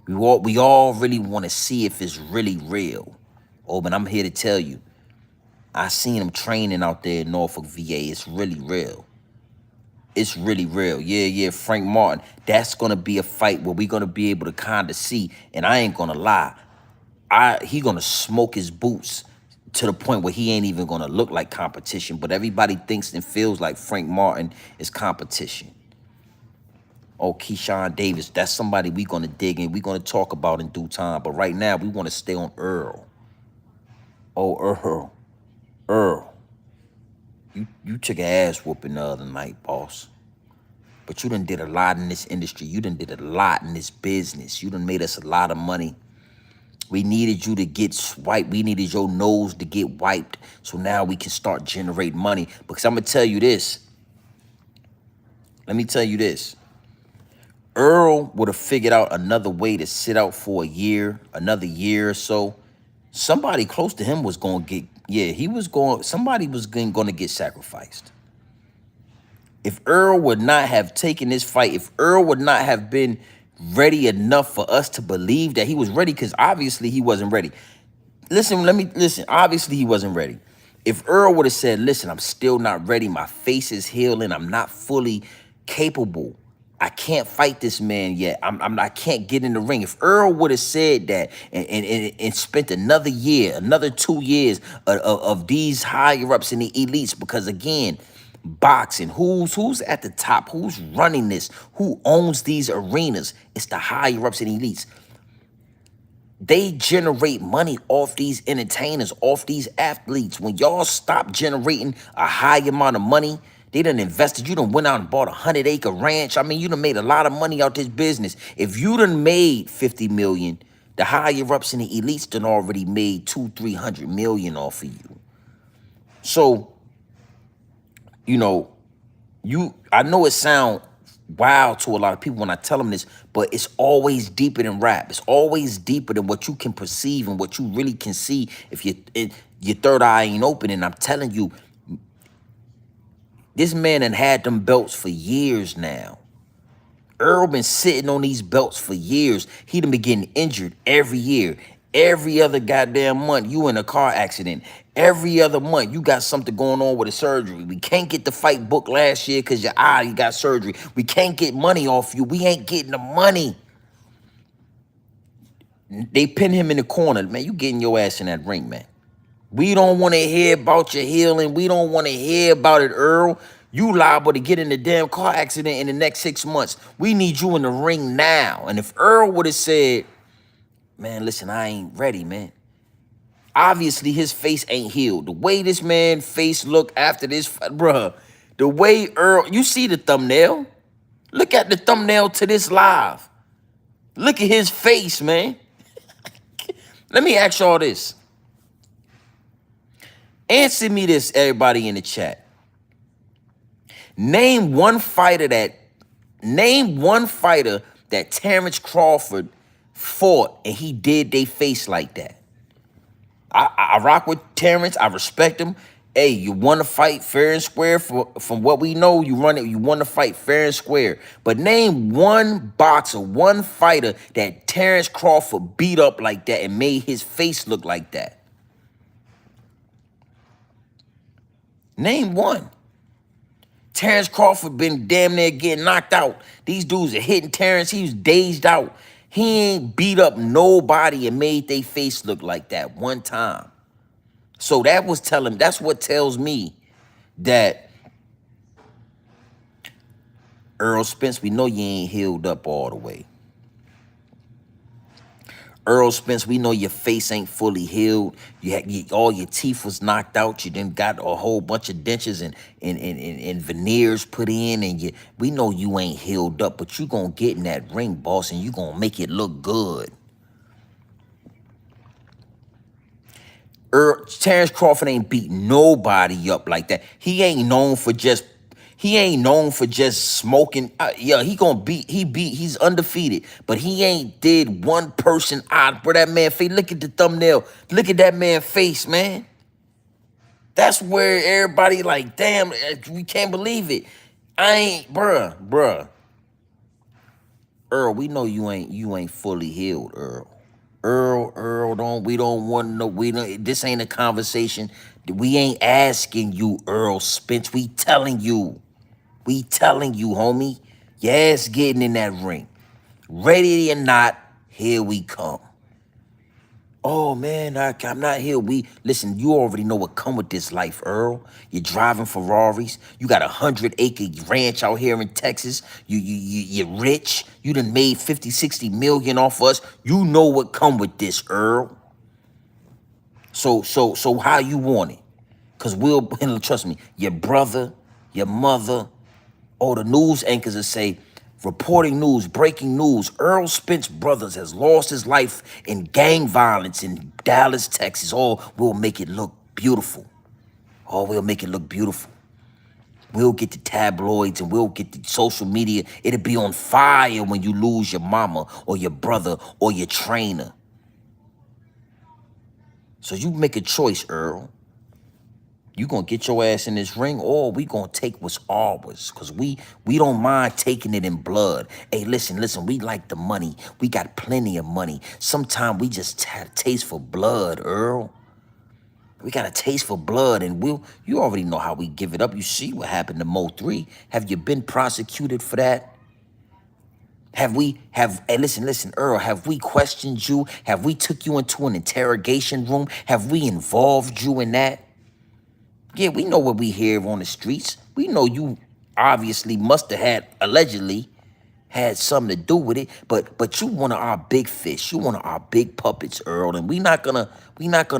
We all really want to see if it's really real. Oh, but I'm here to tell you, I seen him training out there in Norfolk, VA. It's really real. It's really real. Yeah, Frank Martin. That's going to be a fight where we're going to be able to kind of see. And I ain't going to lie. He going to smoke his boots to the point where he ain't even going to look like competition. But everybody thinks and feels like Frank Martin is competition. Oh, Keyshawn Davis. That's somebody we're going to dig in. We're going to talk about in due time. But right now, we want to stay on Earl. Oh, Earl. You took an ass whooping the other night, boss. But you done did a lot in this industry. You done did a lot in this business. You done made us a lot of money. We needed you to get swiped. We needed your nose to get wiped. So now we can start generating money. Because I'm going to tell you this. Let me tell you this. Earl would have figured out another way to sit out for a year, another year or so. Somebody close to him was going to get, somebody was going to get sacrificed. If Earl would not have taken this fight, if Earl would not have been ready enough for us to believe that he was ready, because obviously he wasn't ready. Listen, obviously he wasn't ready. If Earl would have said, listen, I'm still not ready. My face is healing. I'm not fully capable. I can't fight this man yet. I can't get in the ring. If Earl would have said that and spent another year, another 2 years of these higher ups in the elites, because again, boxing, who's at the top, who's running this, who owns these arenas? It's the higher ups and elites. They generate money off these entertainers, off these athletes. When y'all stop generating a high amount of money, they done invested. You done went out and bought a 100-acre ranch. I mean, you done made a lot of money out this business. If you done made 50 million, the higher ups and the elites done already made 200-300 million off of you. So, I know it sounds wild to a lot of people when I tell them this, but it's always deeper than rap. It's always deeper than what you can perceive and what you really can see if your third eye ain't open. And I'm telling you, This man done had them belts for years now. Earl been sitting on these belts for years. He done been getting injured every year. Every other goddamn month, you in a car accident. Every other month, you got something going on with a surgery. We can't get the fight booked last year because you got surgery. We can't get money off you. We ain't getting the money. They pin him in the corner. Man, you getting your ass in that ring, man. We don't want to hear about your healing. We don't want to hear about it, Earl. You liable to get in a damn car accident in the next 6 months. We need you in the ring now. And if Earl would have said, man, listen, I ain't ready, man. Obviously, his face ain't healed. The way this man face look after this, bruh, the way Earl, you see the thumbnail? Look at the thumbnail to this live. Look at his face, man. Let me ask y'all this. Answer me this, everybody in the chat. Name one fighter that Terrence Crawford fought and he did they face like that. I rock with Terrence. I respect him. Hey, you want to fight fair and square. From what we know, you want to fight fair and square. But name one boxer, one fighter that Terrence Crawford beat up like that and made his face look like that. Name one. Terrence Crawford been damn near getting knocked out. These dudes are hitting Terrence. He was dazed out. He ain't beat up nobody and made their face look like that one time. So that's what tells me that Errol Spence, we know you ain't healed up all the way. Errol Spence, we know your face ain't fully healed. All your teeth was knocked out. You done got a whole bunch of dentures and veneers put in, and we know you ain't healed up, but you gonna get in that ring, boss, and you gonna make it look good. Terrence Crawford ain't beat nobody up like that. He's known for just smoking. He's undefeated, but he ain't did one person out. Bro, that man face, look at the thumbnail. Look at that man face, man. That's where everybody like, damn, we can't believe it. Bruh. Earl, we know you ain't fully healed, Earl. Earl, we don't want to know. This ain't a conversation. We ain't asking you, Errol Spence. We telling you, homie. Your ass getting in that ring. Ready or not, here we come. Oh man, I'm not here. Listen, you already know what come with this life, Earl. You're driving Ferraris. You got a 100-acre ranch out here in Texas. You're rich. You done made 50, 60 million off us. You know what come with this, Earl. So how you want it? Cause trust me, your brother, your mother, all the news anchors will say, reporting news, breaking news, Errol Spence Brothers has lost his life in gang violence in Dallas, Texas. Oh, we'll make it look beautiful. We'll get the tabloids and we'll get the social media. It'll be on fire when you lose your mama or your brother or your trainer. So you make a choice, Earl. You gonna get your ass in this ring, or we gonna take what's ours, cause we don't mind taking it in blood. Hey, listen, we like the money. We got plenty of money. Sometimes we just have a taste for blood, Earl. We got a taste for blood, and you already know how we give it up. You see what happened to Mo 3. Have you been prosecuted for that? Hey, listen, Earl, have we questioned you? Have we took you into an interrogation room? Have we involved you in that? Yeah, we know what we hear on the streets. We know you obviously allegedly had something to do with it, but you one of our big fish. You one of our big puppets, Earl, and we not gonna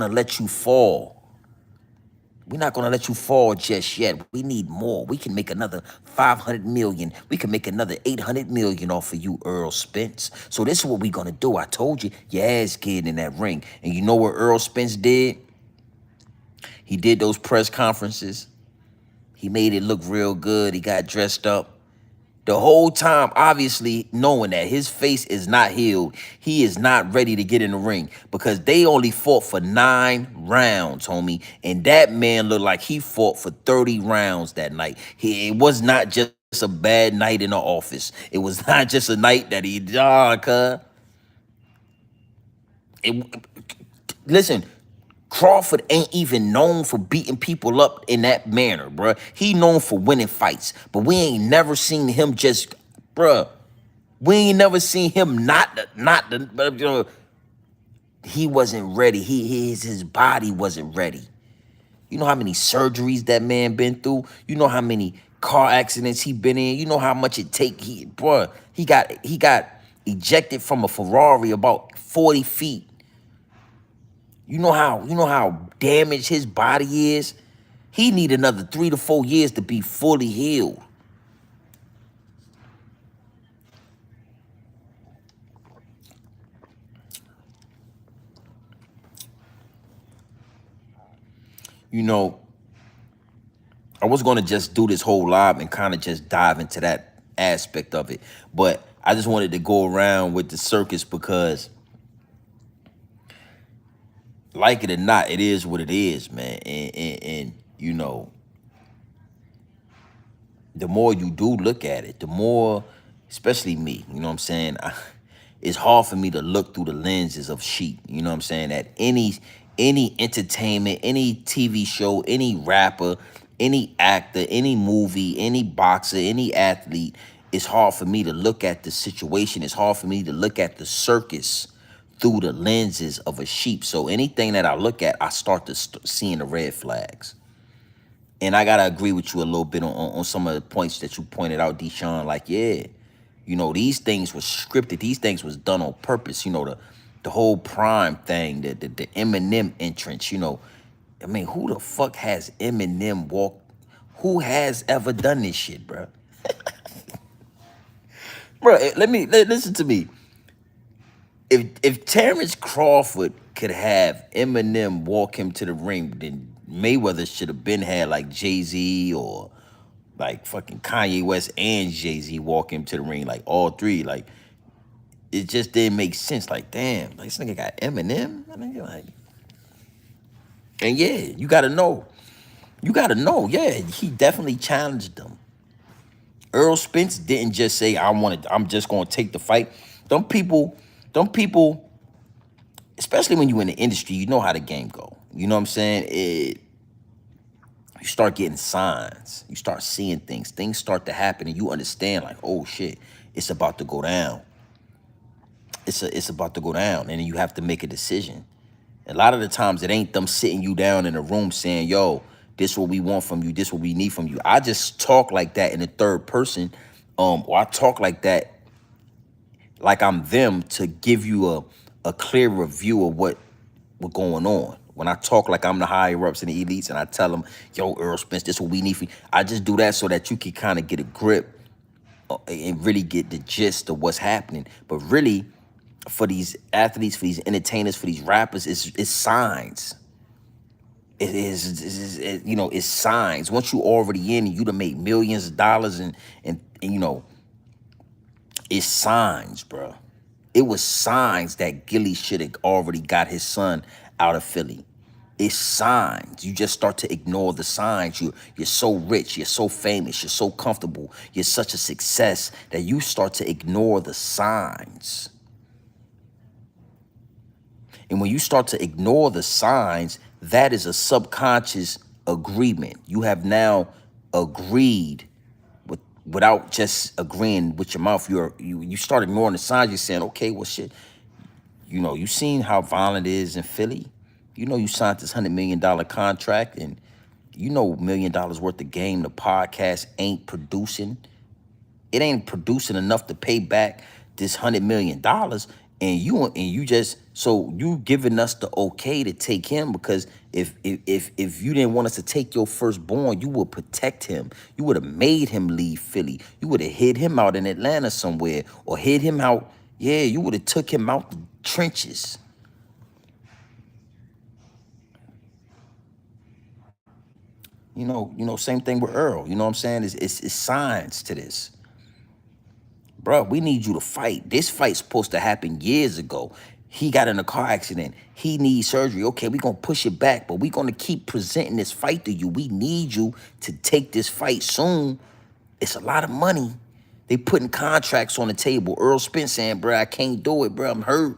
let you fall. We're not gonna let you fall just yet. We need more. We can make another 500 million. We can make another 800 million off of you, Errol Spence. So this is what we're gonna do. I told you, your ass getting in that ring. And you know what Errol Spence did? He did those press conferences. He made it look real good. He got dressed up. The whole time, obviously knowing that his face is not healed, he is not ready to get in the ring because they only fought for 9 rounds, homie. And that man looked like he fought for 30 rounds that night. It was not just a bad night in the office. It was not just a night that he, cuz. Listen, Crawford ain't even known for beating people up in that manner, bruh. He known for winning fights, but we ain't never seen him just, bruh. We ain't never seen him he wasn't ready. His body wasn't ready. You know how many surgeries that man been through? You know how many car accidents he been in? You know how much it take? He got ejected from a Ferrari about 40 feet. You know how damaged his body is? He need another 3 to 4 years to be fully healed. You know, I was going to just do this whole live and kind of just dive into that aspect of it. But I just wanted to go around with the circus because, like it or not, it is what it is, man. And you know, the more you do look at it, the more, especially me, you know what I'm saying? It's hard for me to look through the lenses of sheep, you know what I'm saying? At any entertainment, any TV show, any rapper, any actor, any movie, any boxer, any athlete, it's hard for me to look at the situation. It's hard for me to look at the circus through the lenses of a sheep. So anything that I look at, I start to seeing the red flags. And I gotta agree with you a little bit on some of the points that you pointed out, Deshaun. Like, yeah, you know, these things were scripted. These things was done on purpose. You know, the whole Prime thing, the Eminem entrance. You know, I mean, who the fuck has Eminem walk? Who has ever done this shit, bro? Bro, listen to me. If Terrence Crawford could have Eminem walk him to the ring, then Mayweather should have been had like Jay-Z or like fucking Kanye West and Jay-Z walk him to the ring, like all three. Like, it just didn't make sense. Like, damn, like this nigga got Eminem. I mean, like, and yeah, you gotta know. You gotta know, yeah, he definitely challenged them. Errol Spence didn't just say, I'm just gonna take the fight. Them people, especially when you in the industry, you know how the game go. You know what I'm saying? You start getting signs. You start seeing things. Things start to happen, and you understand, like, oh shit, it's about to go down. It's about to go down, and then you have to make a decision. A lot of the times, it ain't them sitting you down in a room saying, "Yo, this what we want from you. This what we need from you." I just talk like that in the third person, or I talk like that, like I'm them, to give you a clearer view of what going on. When I talk like I'm the higher ups and the elites, and I tell them, "Yo, Errol Spence, this what we need for you." I just do that so that you can kind of get a grip and really get the gist of what's happening. But really, for these athletes, for these entertainers, for these rappers, it's signs. You know, it's signs. Once you already in, you done made millions of dollars, and you know, it's signs, bro. It was signs that Gilly should have already got his son out of Philly. It's signs. You just start to ignore the signs. You're so rich, you're so famous, you're so comfortable, you're such a success that you start to ignore the signs. And when you start to ignore the signs, that is a subconscious agreement. You have now agreed without just agreeing with your mouth. You start ignoring the signs. You're saying, okay, well, shit. You know, you seen how violent it is in Philly. You know, you signed this $100 million contract, and you know $1 million worth of game the podcast ain't producing. It ain't producing enough to pay back this $100 million. And you just, so you giving us the okay to take him, because if you didn't want us to take your firstborn, you would protect him. You would have made him leave Philly. You would have hid him out in Atlanta somewhere, or hid him out. Yeah, you would have took him out the trenches. You know, same thing with Earl. You know what I'm saying? It's signs to this. bro, we need you to fight. This fight's supposed to happen years ago. He got in a car accident. He needs surgery. Okay, we're going to push it back, but we're going to keep presenting this fight to you. We need you to take this fight soon. It's a lot of money. They putting contracts on the table. Errol Spence saying, bro, I can't do it, bro. I'm hurt.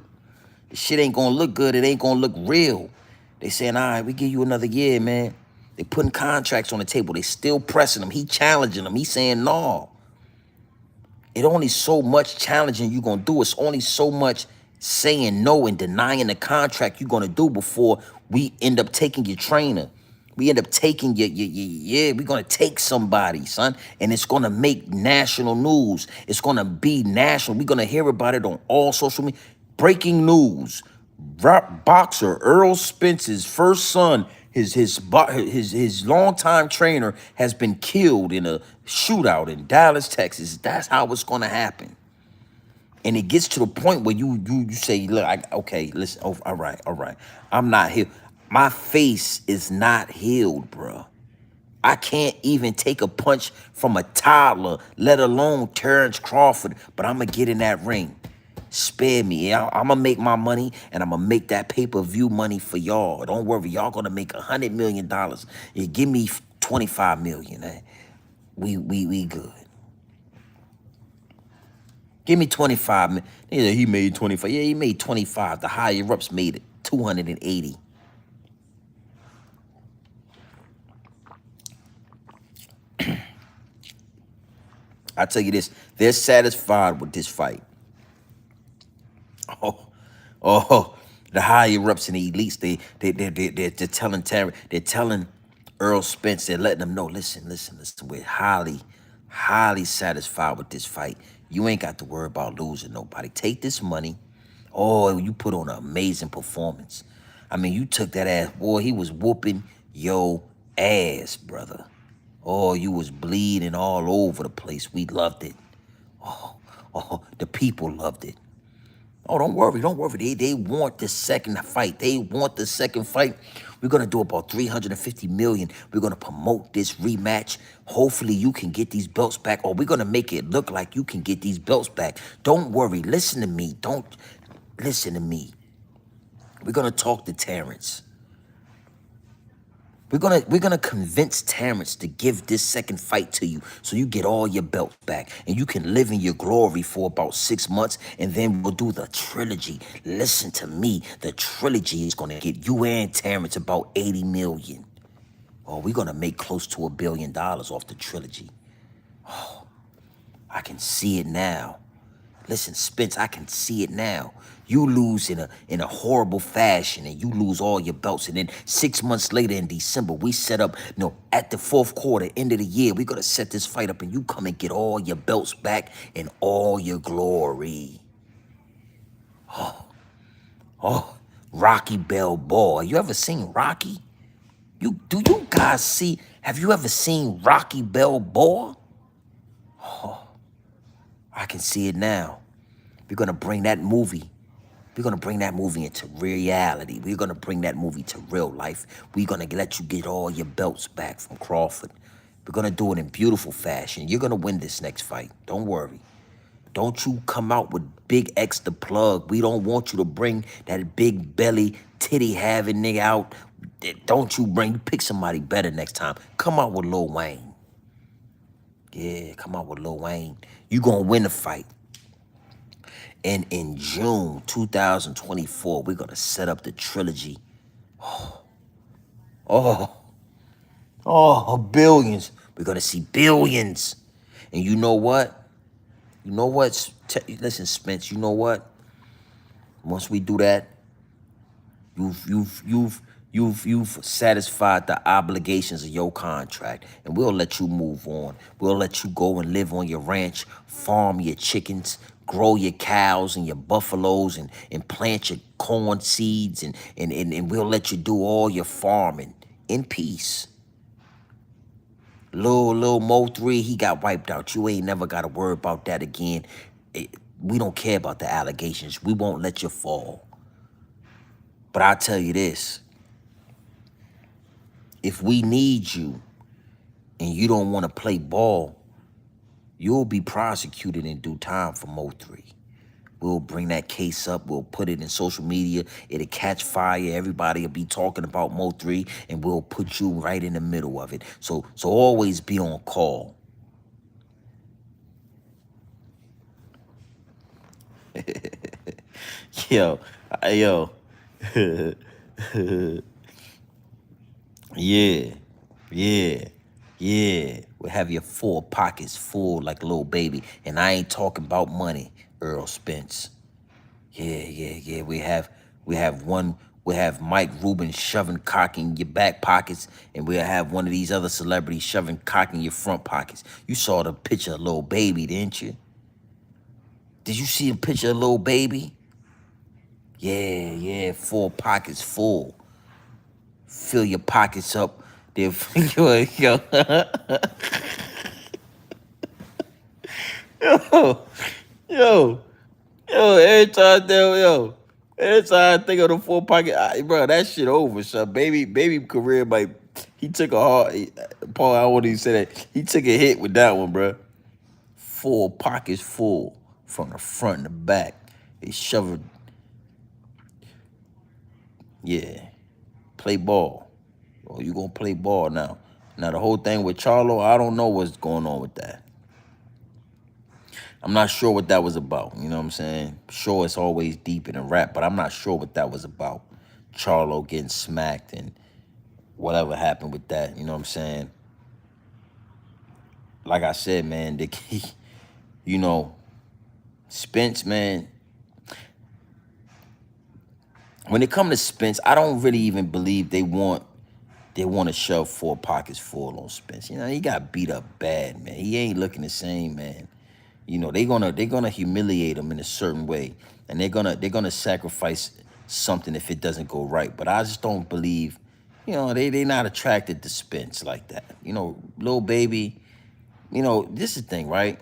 The shit ain't going to look good. It ain't going to look real. They saying, all right, we give you another year, man. They putting contracts on the table. They still pressing him. He challenging them. He saying, no. It only so much challenging you gonna do. It's only so much saying no and denying the contract you're gonna do before we end up taking your trainer. We end up taking yeah, we're gonna take somebody, son, and it's gonna make national news. It's gonna be national. We're gonna hear about it on all social media. Breaking news. Boxer Errol Spence's first son, his longtime trainer, has been killed in a shootout in Dallas, Texas. That's how it's gonna happen. And it gets to the point where you say, look, okay, listen, oh, all right. I'm not healed. My face is not healed, bro. I can't even take a punch from a toddler, let alone Terrence Crawford, but I'm going to get in that ring. Spare me. I'm going to make my money, and I'm going to make that pay-per-view money for y'all. Don't worry. Y'all going to make $100 million. You give me $25 million. We good. Give me 25. Yeah, he made 25. Yeah, he made 25. The higher ups made it 280. I tell you this, they're satisfied with this fight. Oh, the higher ups and the elites, they're telling Terry, they're telling Errol Spence, they're letting them know, listen, we're highly satisfied with this fight. You ain't got to worry about losing nobody. Take this money. Oh, you put on an amazing performance. I mean, you took that ass, boy, he was whooping your ass, brother. Oh, you was bleeding all over the place. We loved it. Oh, the people loved it. Oh, don't worry. They want the second fight. They want the second fight. We're going to do about $350 million. We're going to promote this rematch. Hopefully you can get these belts back, or we're going to make it look like you can get these belts back. Don't worry. Listen to me. Listen to me. We're going to talk to Terrence. We're gonna convince Terrence to give this second fight to you so you get all your belts back and you can live in your glory for about 6 months, and then we'll do the trilogy. Listen to me. The trilogy is gonna get you and Terrence about 80 million. Oh, we're gonna make close to $1 billion off the trilogy. Oh, I can see it now. Listen, Spence, I can see it now. You lose in a horrible fashion, and you lose all your belts. And then 6 months later in December, we set up, at the fourth quarter, end of the year, we're going to set this fight up, and you come and get all your belts back and all your glory. Oh, Rocky Balboa. You ever seen Rocky? Do you guys see, have you ever seen Rocky Balboa? I can see it now. We're going to bring that movie. We're going to bring that movie into reality. We're going to bring that movie to real life. We're going to let you get all your belts back from Crawford. We're going to do it in beautiful fashion. You're going to win this next fight. Don't worry. Don't you come out with Big X the plug. We don't want you to bring that big belly, titty having nigga out. Don't you pick somebody better next time. Come out with Lil Wayne. Yeah, come out with Lil Wayne. You going to win the fight. And in June 2024, we're going to set up the trilogy. Billions. We're going to see billions. And you know what? Listen, Spence, you know what? Once we do that, you've satisfied the obligations of your contract, and we'll let you move on. We'll let you go and live on your ranch, farm your chickens, grow your cows and your buffaloes, and plant your corn seeds, and we'll let you do all your farming in peace. Lil Mo 3, he got wiped out. You ain't never got to worry about that again. We don't care about the allegations. We won't let you fall. But I'll tell you this. If we need you and you don't want to play ball, You'll be prosecuted in due time for Mo3. We'll bring that case up. We'll put it in social media. It'll catch fire. Everybody will be talking about Mo3, and we'll put you right in the middle of it. So always be on call. Yo, yo. Yeah, yeah, yeah. We'll have your 4 pockets full like a little baby. And I ain't talking about money, Errol Spence. Yeah. We have Mike Rubin shoving cock in your back pockets, and we'll have one of these other celebrities shoving cock in your front pockets. You saw the picture of Lil Baby, didn't you? Did you see a picture of Lil Baby? Yeah, 4 pockets full. Fill your pockets up. Yo, yo, yo, yo. Every time I think of the 4 pocket, bro, that shit over, son. Baby career, like, he took a hard, Paul, I won't even say that. He took a hit with that one, bro. 4 pockets full from the front and the back. They shoved, yeah, play ball. Oh, you gonna play ball now. Now, the whole thing with Charlo, I don't know what's going on with that. I'm not sure what that was about. You know what I'm saying? Sure, it's always deep in a rap, but I'm not sure what that was about. Charlo getting smacked and whatever happened with that. You know what I'm saying? Like I said, man, the key, you know, Spence, man. When it comes to Spence, I don't really even believe they want to shove 4 pockets full on Spence. You know, he got beat up bad, man. He ain't looking the same, man. You know, they're gonna humiliate him in a certain way, and they're gonna sacrifice something if it doesn't go right. But I just don't believe, you know, they not attracted to Spence like that. You know, Lil Baby, you know, this is the thing, right?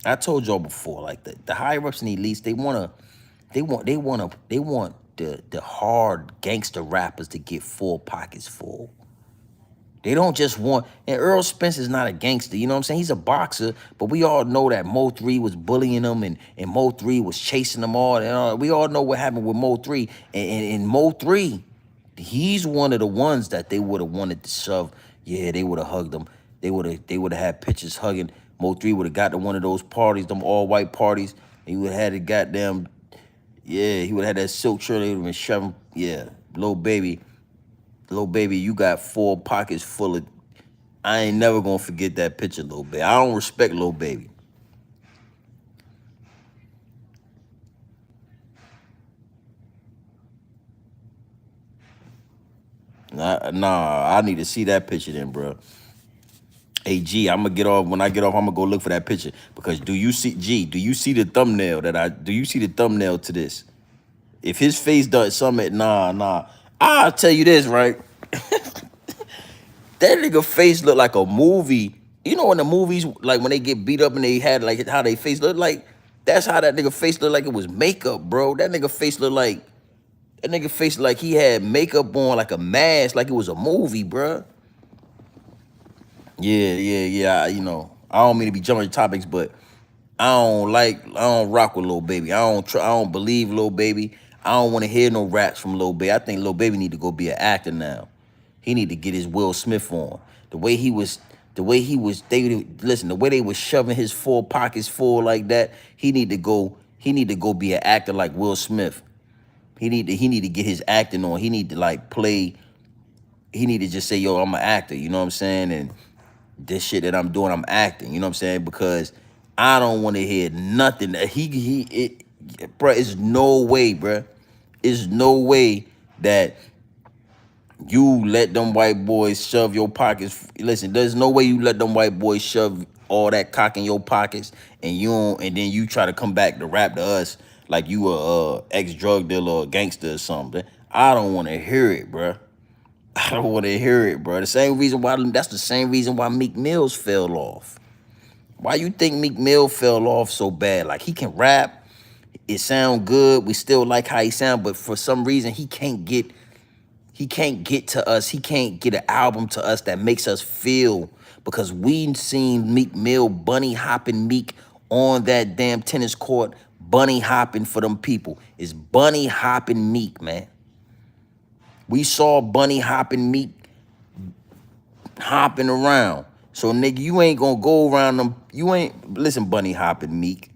I told y'all before, like the higher ups and elites, they want the hard gangster rappers to get 4 pockets full. They don't just want, and Errol Spence is not a gangster, you know what I'm saying? He's a boxer, but we all know that Mo3 was bullying him and Mo3 was chasing them all. And we all know what happened with Mo3. And Mo3, he's one of the ones that they would have wanted to shove. Yeah, they would have hugged him. They would have had pictures hugging. Mo3 would have got to one of those parties, them all-white parties. He would have had a goddamn, yeah, he would have had that silk shirt. They would have been shoving, yeah, Lil Baby, you got 4 pockets full of. I ain't never gonna forget that picture, Lil Baby. I don't respect Lil Baby. Nah, I need to see that picture then, bro. Hey G, I'm gonna get off. When I get off, I'm gonna go look for that picture. Because do you see the thumbnail do you see the thumbnail to this? If his face does something, nah. I'll tell you this, right? That nigga face look like a movie. You know in the movies, like when they get beat up and they had like how they face look like, that's how that nigga face look like it was makeup, bro. That nigga face look like he had makeup on, like a mask, like it was a movie, bro. Yeah. You know, I don't mean to be jumping topics, but I don't rock with Lil Baby. I don't believe Lil Baby. I don't want to hear no raps from Lil Baby. I think Lil Baby need to go be an actor now. He need to get his Will Smith on. The way he was, the way they was shoving his 4 pockets full like that, he need to go be an actor like Will Smith. He need to get his acting on. He need to like play, he need to just say, yo, I'm an actor, you know what I'm saying? And this shit that I'm doing, I'm acting, you know what I'm saying? Because I don't want to hear nothing that bruh, it's no way, bruh. It's no way that you let them white boys shove your pockets. Listen, there's no way you let them white boys shove all that cock in your pockets and and then you try to come back to rap to us like you a ex-drug dealer or a gangster or something. I don't want to hear it, bruh. I don't want to hear it, bro. That's the same reason why Meek Mills fell off. Why you think Meek Mill fell off so bad? Like, he can rap, it sound good, we still like how he sound, but for some reason he can't get He can't get to us. He can't get an album to us that makes us feel, because we seen Meek Mill bunny hopping Meek on that damn tennis court, bunny hopping for them people. It's bunny hopping Meek, man. We saw bunny hopping Meek hopping around. So nigga, you ain't gonna go around them. You ain't, listen, bunny hopping Meek.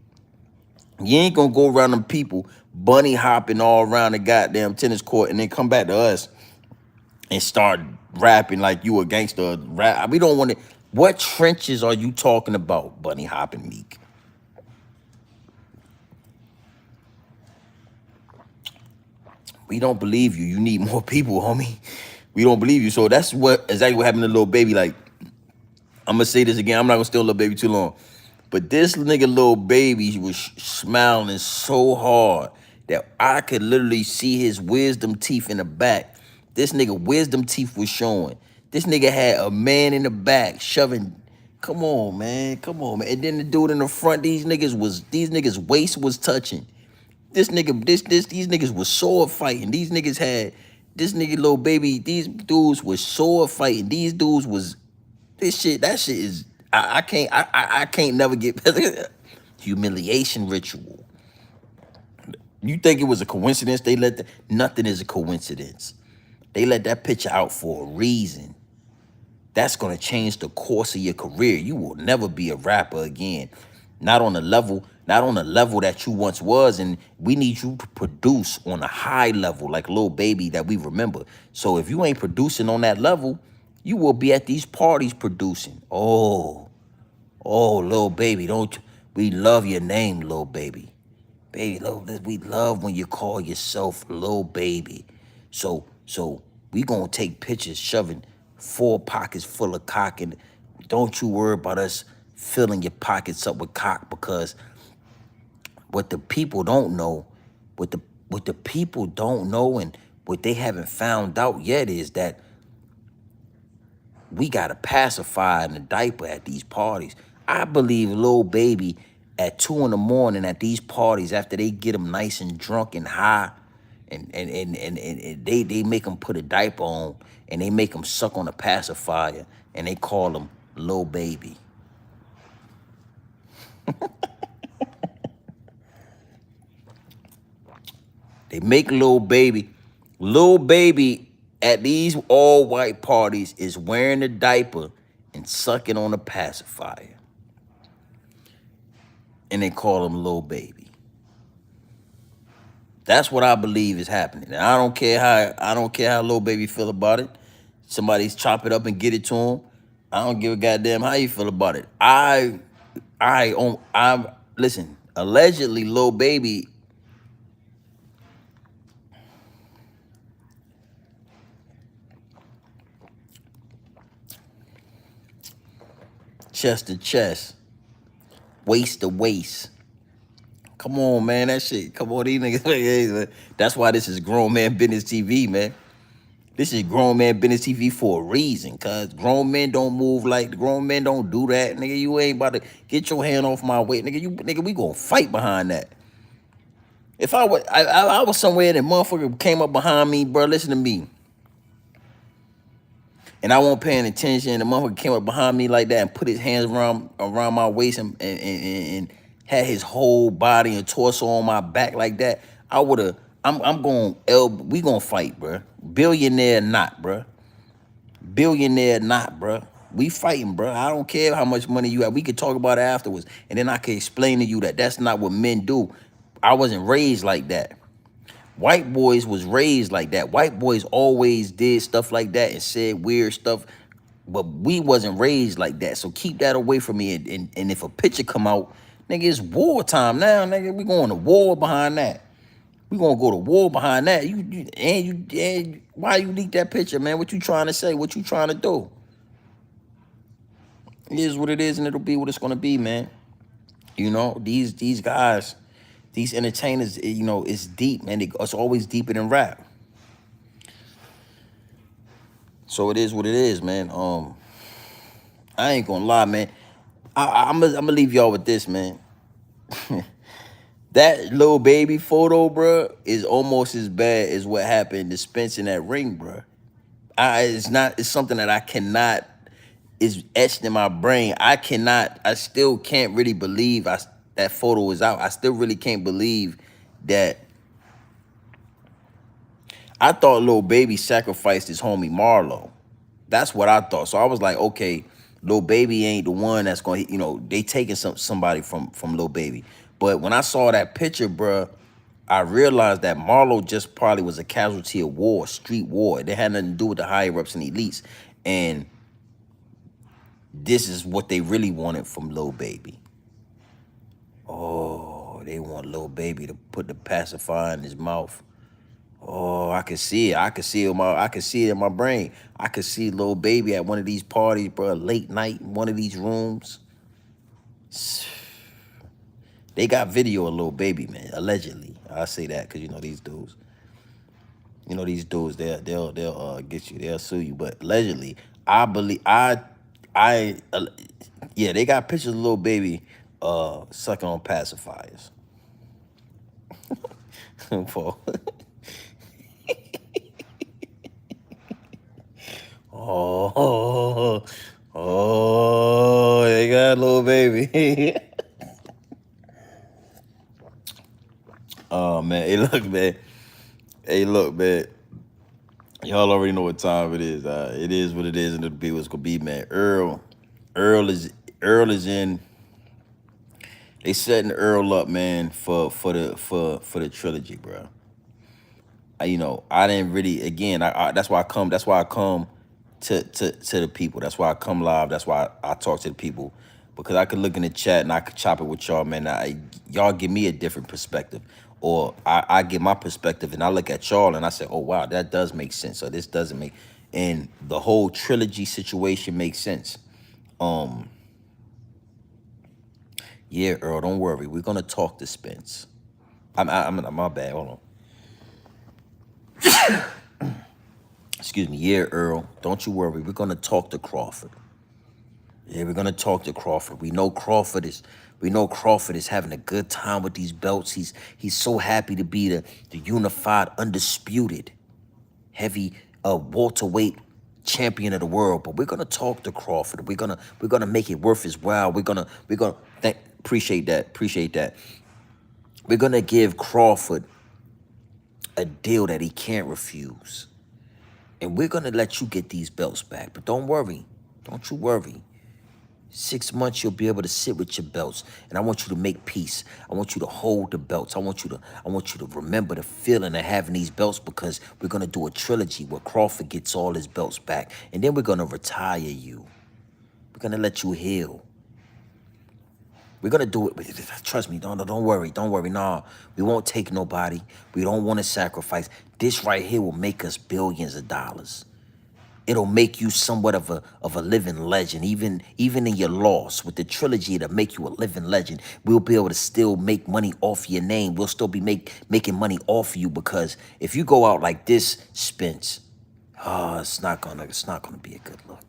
You ain't gonna go around them people bunny hopping all around the goddamn tennis court and then come back to us and start rapping like you a gangster. Rap. We don't want to. What trenches are you talking about, bunny hopping Meek? We don't believe you. You need more people, homie. We don't believe you. So that's what exactly what happened to Lil Baby. Like, I'm gonna say this again. I'm not gonna steal Lil Baby too long. But this nigga Lil Baby was smiling so hard that I could literally see his wisdom teeth in the back. This nigga wisdom teeth was showing. This nigga had a man in the back shoving. Come on, man. Come on, man. And then the dude in the front, these niggas' waist was touching. These niggas was sword fighting. These niggas had, this nigga Lil Baby, these dudes was sword fighting. These dudes was, that shit is, I can't never get humiliation ritual. You think it was a coincidence? Nothing is a coincidence. They let that picture out for a reason. That's gonna change the course of your career. You will never be a rapper again. Not on the level that you once was, and we need you to produce on a high level like Lil Baby that we remember. So if you ain't producing on that level, you will be at these parties producing. Oh, Lil Baby, we love your name, Lil Baby. Baby, we love when you call yourself Lil Baby. So we gonna take pictures shoving 4 pockets full of cock, and don't you worry about us filling your pockets up with cock, because what the people don't know, what the people don't know and what they haven't found out yet is that we got a pacifier in a diaper at these parties. I believe Lil Baby at 2 in the morning at these parties, after they get them nice and drunk and high, and they make them put a diaper on, and they make them suck on a pacifier, and they call them Lil Baby. They make Lil Baby. Lil Baby at these all-white parties is wearing a diaper and sucking on a pacifier. And they call him Lil Baby. That's what I believe is happening. And I don't care how Lil Baby feel about it. Somebody's chop it up and get it to him. I don't give a goddamn how you feel about it. Listen, allegedly Lil Baby chest to chest, waist to waist. Come on, man, that shit. Come on, these niggas. That's why this is Grown Man Business TV, man. This is Grown Man Business TV for a reason, cause grown men don't move like grown men don't do that, nigga. You ain't about to get your hand off my weight, nigga. We gonna fight behind that. If I was somewhere and a motherfucker came up behind me, bro, listen to me, and I wasn't paying attention, and the motherfucker came up behind me like that and put his hands around my waist and had his whole body and torso on my back like that, we gonna fight, bro. Billionaire not, bro. Billionaire not, bro. We fighting, bro. I don't care how much money you have. We could talk about it afterwards, and then I can explain to you that that's not what men do. I wasn't raised like that. White boys was raised like that. White boys always did stuff like that and said weird stuff, but we wasn't raised like that. So keep that away from me. And if a picture come out, nigga, it's wartime now, nigga. We going to war behind that. We gonna go to war behind that. And why you leak that picture, man? What you trying to say? What you trying to do? It is what it is, and it'll be what it's gonna be, man. You know, these guys, these entertainers, you know, it's deep, man. It's always deeper than rap. So it is what it is, man. I ain't gonna lie, man. I'm gonna leave y'all with this, man. That little baby photo, bruh, is almost as bad as what happened to Spence in that ring, bruh. It's not. It's something that I cannot. Is etched in my brain. I cannot. I still can't really believe that photo is out. I still really can't believe that. I thought Lil Baby sacrificed his homie Marlo. That's what I thought. So I was like, okay, Lil Baby ain't the one that's going to, they taking somebody from Lil Baby. But when I saw that picture, bruh, I realized that Marlo just probably was a casualty of war, street war. It had nothing to do with the higher ups and elites. And this is what they really wanted from Lil Baby. Oh, they want Lil Baby to put the pacifier in his mouth. Oh, I can see it. I can see it in my brain. I could see Lil Baby at one of these parties, bro, late night in one of these rooms. They got video of Lil Baby, man, allegedly. I say that because these dudes. These dudes, they'll get you, they'll sue you. But allegedly, I believe yeah, they got pictures of Lil Baby sucking on pacifiers. For oh, oh, they got Lil Baby. Oh man, hey look, man. Hey look, man. Y'all already know what time it is. It is what it is, and it'll be what's gonna be, man. Earl is in. They setting Earl up, man, for the trilogy, bro. I didn't really. Again, that's why I come. That's why I come to the people. That's why I come live. That's why I talk to the people, because I could look in the chat and I could chop it with y'all, man. Y'all give me a different perspective, or I get my perspective and I look at y'all and I say, oh wow, that does make sense, or this doesn't make. And the whole trilogy situation makes sense. Yeah, Earl, don't worry. We're gonna talk to Spence. I'm my bad. Hold on. Excuse me. Yeah, Earl, don't you worry. We're gonna talk to Crawford. Yeah, we're gonna talk to Crawford. We know Crawford is having a good time with these belts. He's so happy to be the unified, undisputed, heavy welterweight champion of the world. But we're gonna talk to Crawford. We're gonna make it worth his while. We're gonna appreciate that. We're gonna give Crawford a deal that he can't refuse. And we're gonna let you get these belts back. But don't worry. Don't you worry. 6 months you'll be able to sit with your belts, and I want you to make peace. I want you to hold the belts. I want you to remember the feeling of having these belts, because we're gonna do a trilogy where Crawford gets all his belts back, and then we're gonna retire you. We're gonna let you heal. We're gonna do it. Trust me. Don't worry. Don't worry. Nah, we won't take nobody. We don't want to sacrifice. This right here will make us billions of dollars. It'll make you somewhat of a living legend. Even in your loss, with the trilogy, it'll make you a living legend. We'll be able to still make money off your name. We'll still be making money off you, because if you go out like this, Spence, it's not gonna be a good look.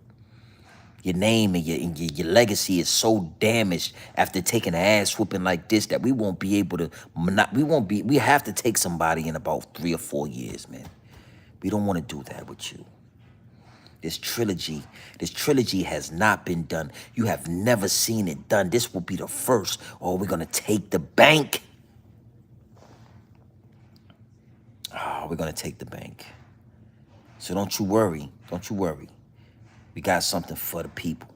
Your name and your legacy is so damaged after taking an ass whooping like this that we won't be able to. We have to take somebody in about 3 or 4 years, man. We don't want to do that with you. This trilogy has not been done. You have never seen it done. This will be the first. Oh, we're gonna take the bank. Oh, we're gonna take the bank. So don't you worry. Don't you worry. We got something for the people.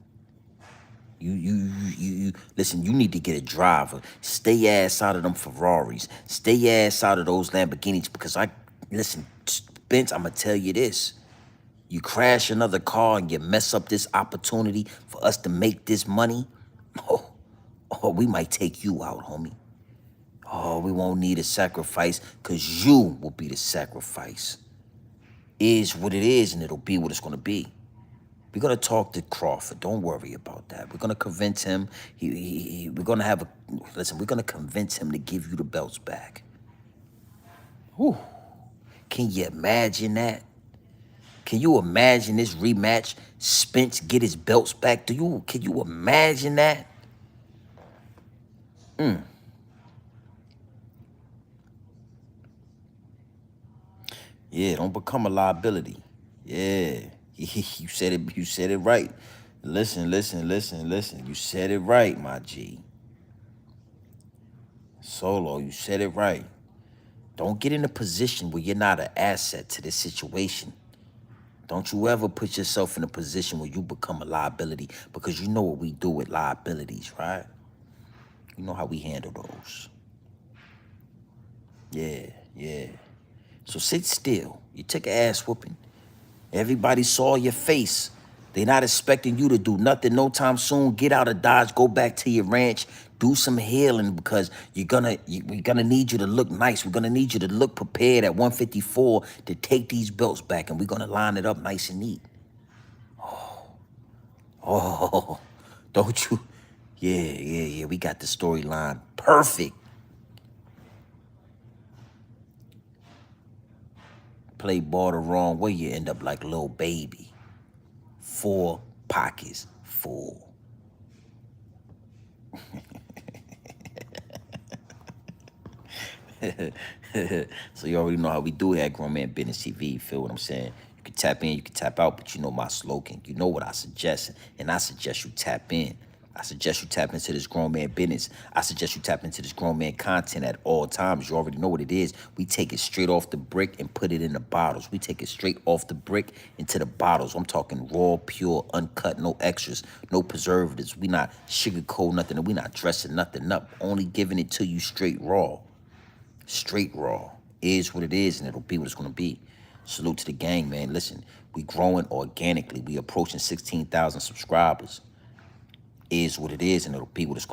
You listen, you need to get a driver. Stay ass out of them Ferraris. Stay ass out of those Lamborghinis, because listen, Spence, I'm gonna tell you this. You crash another car and you mess up this opportunity for us to make this money. Oh, we might take you out, homie. Oh, we won't need a sacrifice, because you will be the sacrifice. Is what it is, and it'll be what it's going to be. We're going to talk to Crawford. Don't worry about that. We're going to convince him. We're going to convince him to give you the belts back. Whew. Can you imagine that? Can you imagine this rematch? Spence get his belts back. Can you imagine that? Yeah, don't become a liability. Yeah, you said it. You said it right. Listen, listen, listen, listen. You said it right, my G. Solo, you said it right. Don't get in a position where you're not an asset to this situation. Don't you ever put yourself in a position where you become a liability, because you know what we do with liabilities, right? You know how we handle those. Yeah, yeah. So sit still. You took an ass whooping. Everybody saw your face. They not expecting you to do nothing no time soon. Get out of Dodge, go back to your ranch, do some healing, because we're gonna need you to look nice. We're gonna need you to look prepared at 154 to take these belts back, and we're gonna line it up nice and neat. Oh, don't you? Yeah, yeah, yeah. We got the storyline perfect. Play ball the wrong way, you end up like Lil Baby. 4 pockets full. So you already know how we do it at Grown Man Business TV. You feel what I'm saying? You can tap in, you can tap out, but you know my slogan. You know what I suggest, and I suggest you tap in. I suggest you tap into this grown man business. I suggest you tap into this grown man content at all times. You already know what it is. We take it straight off the brick and put it in the bottles. We take it straight off the brick into the bottles. I'm talking raw, pure, uncut, no extras, no preservatives. We not sugarcoat nothing, and we not dressing nothing up. Only giving it to you straight raw. Straight raw. Is what it is, and it'll be what it's gonna be. Salute to the gang, man. Listen, we growing organically. We approaching 16,000 subscribers. Is what it is, and it'll be what it's gonna be.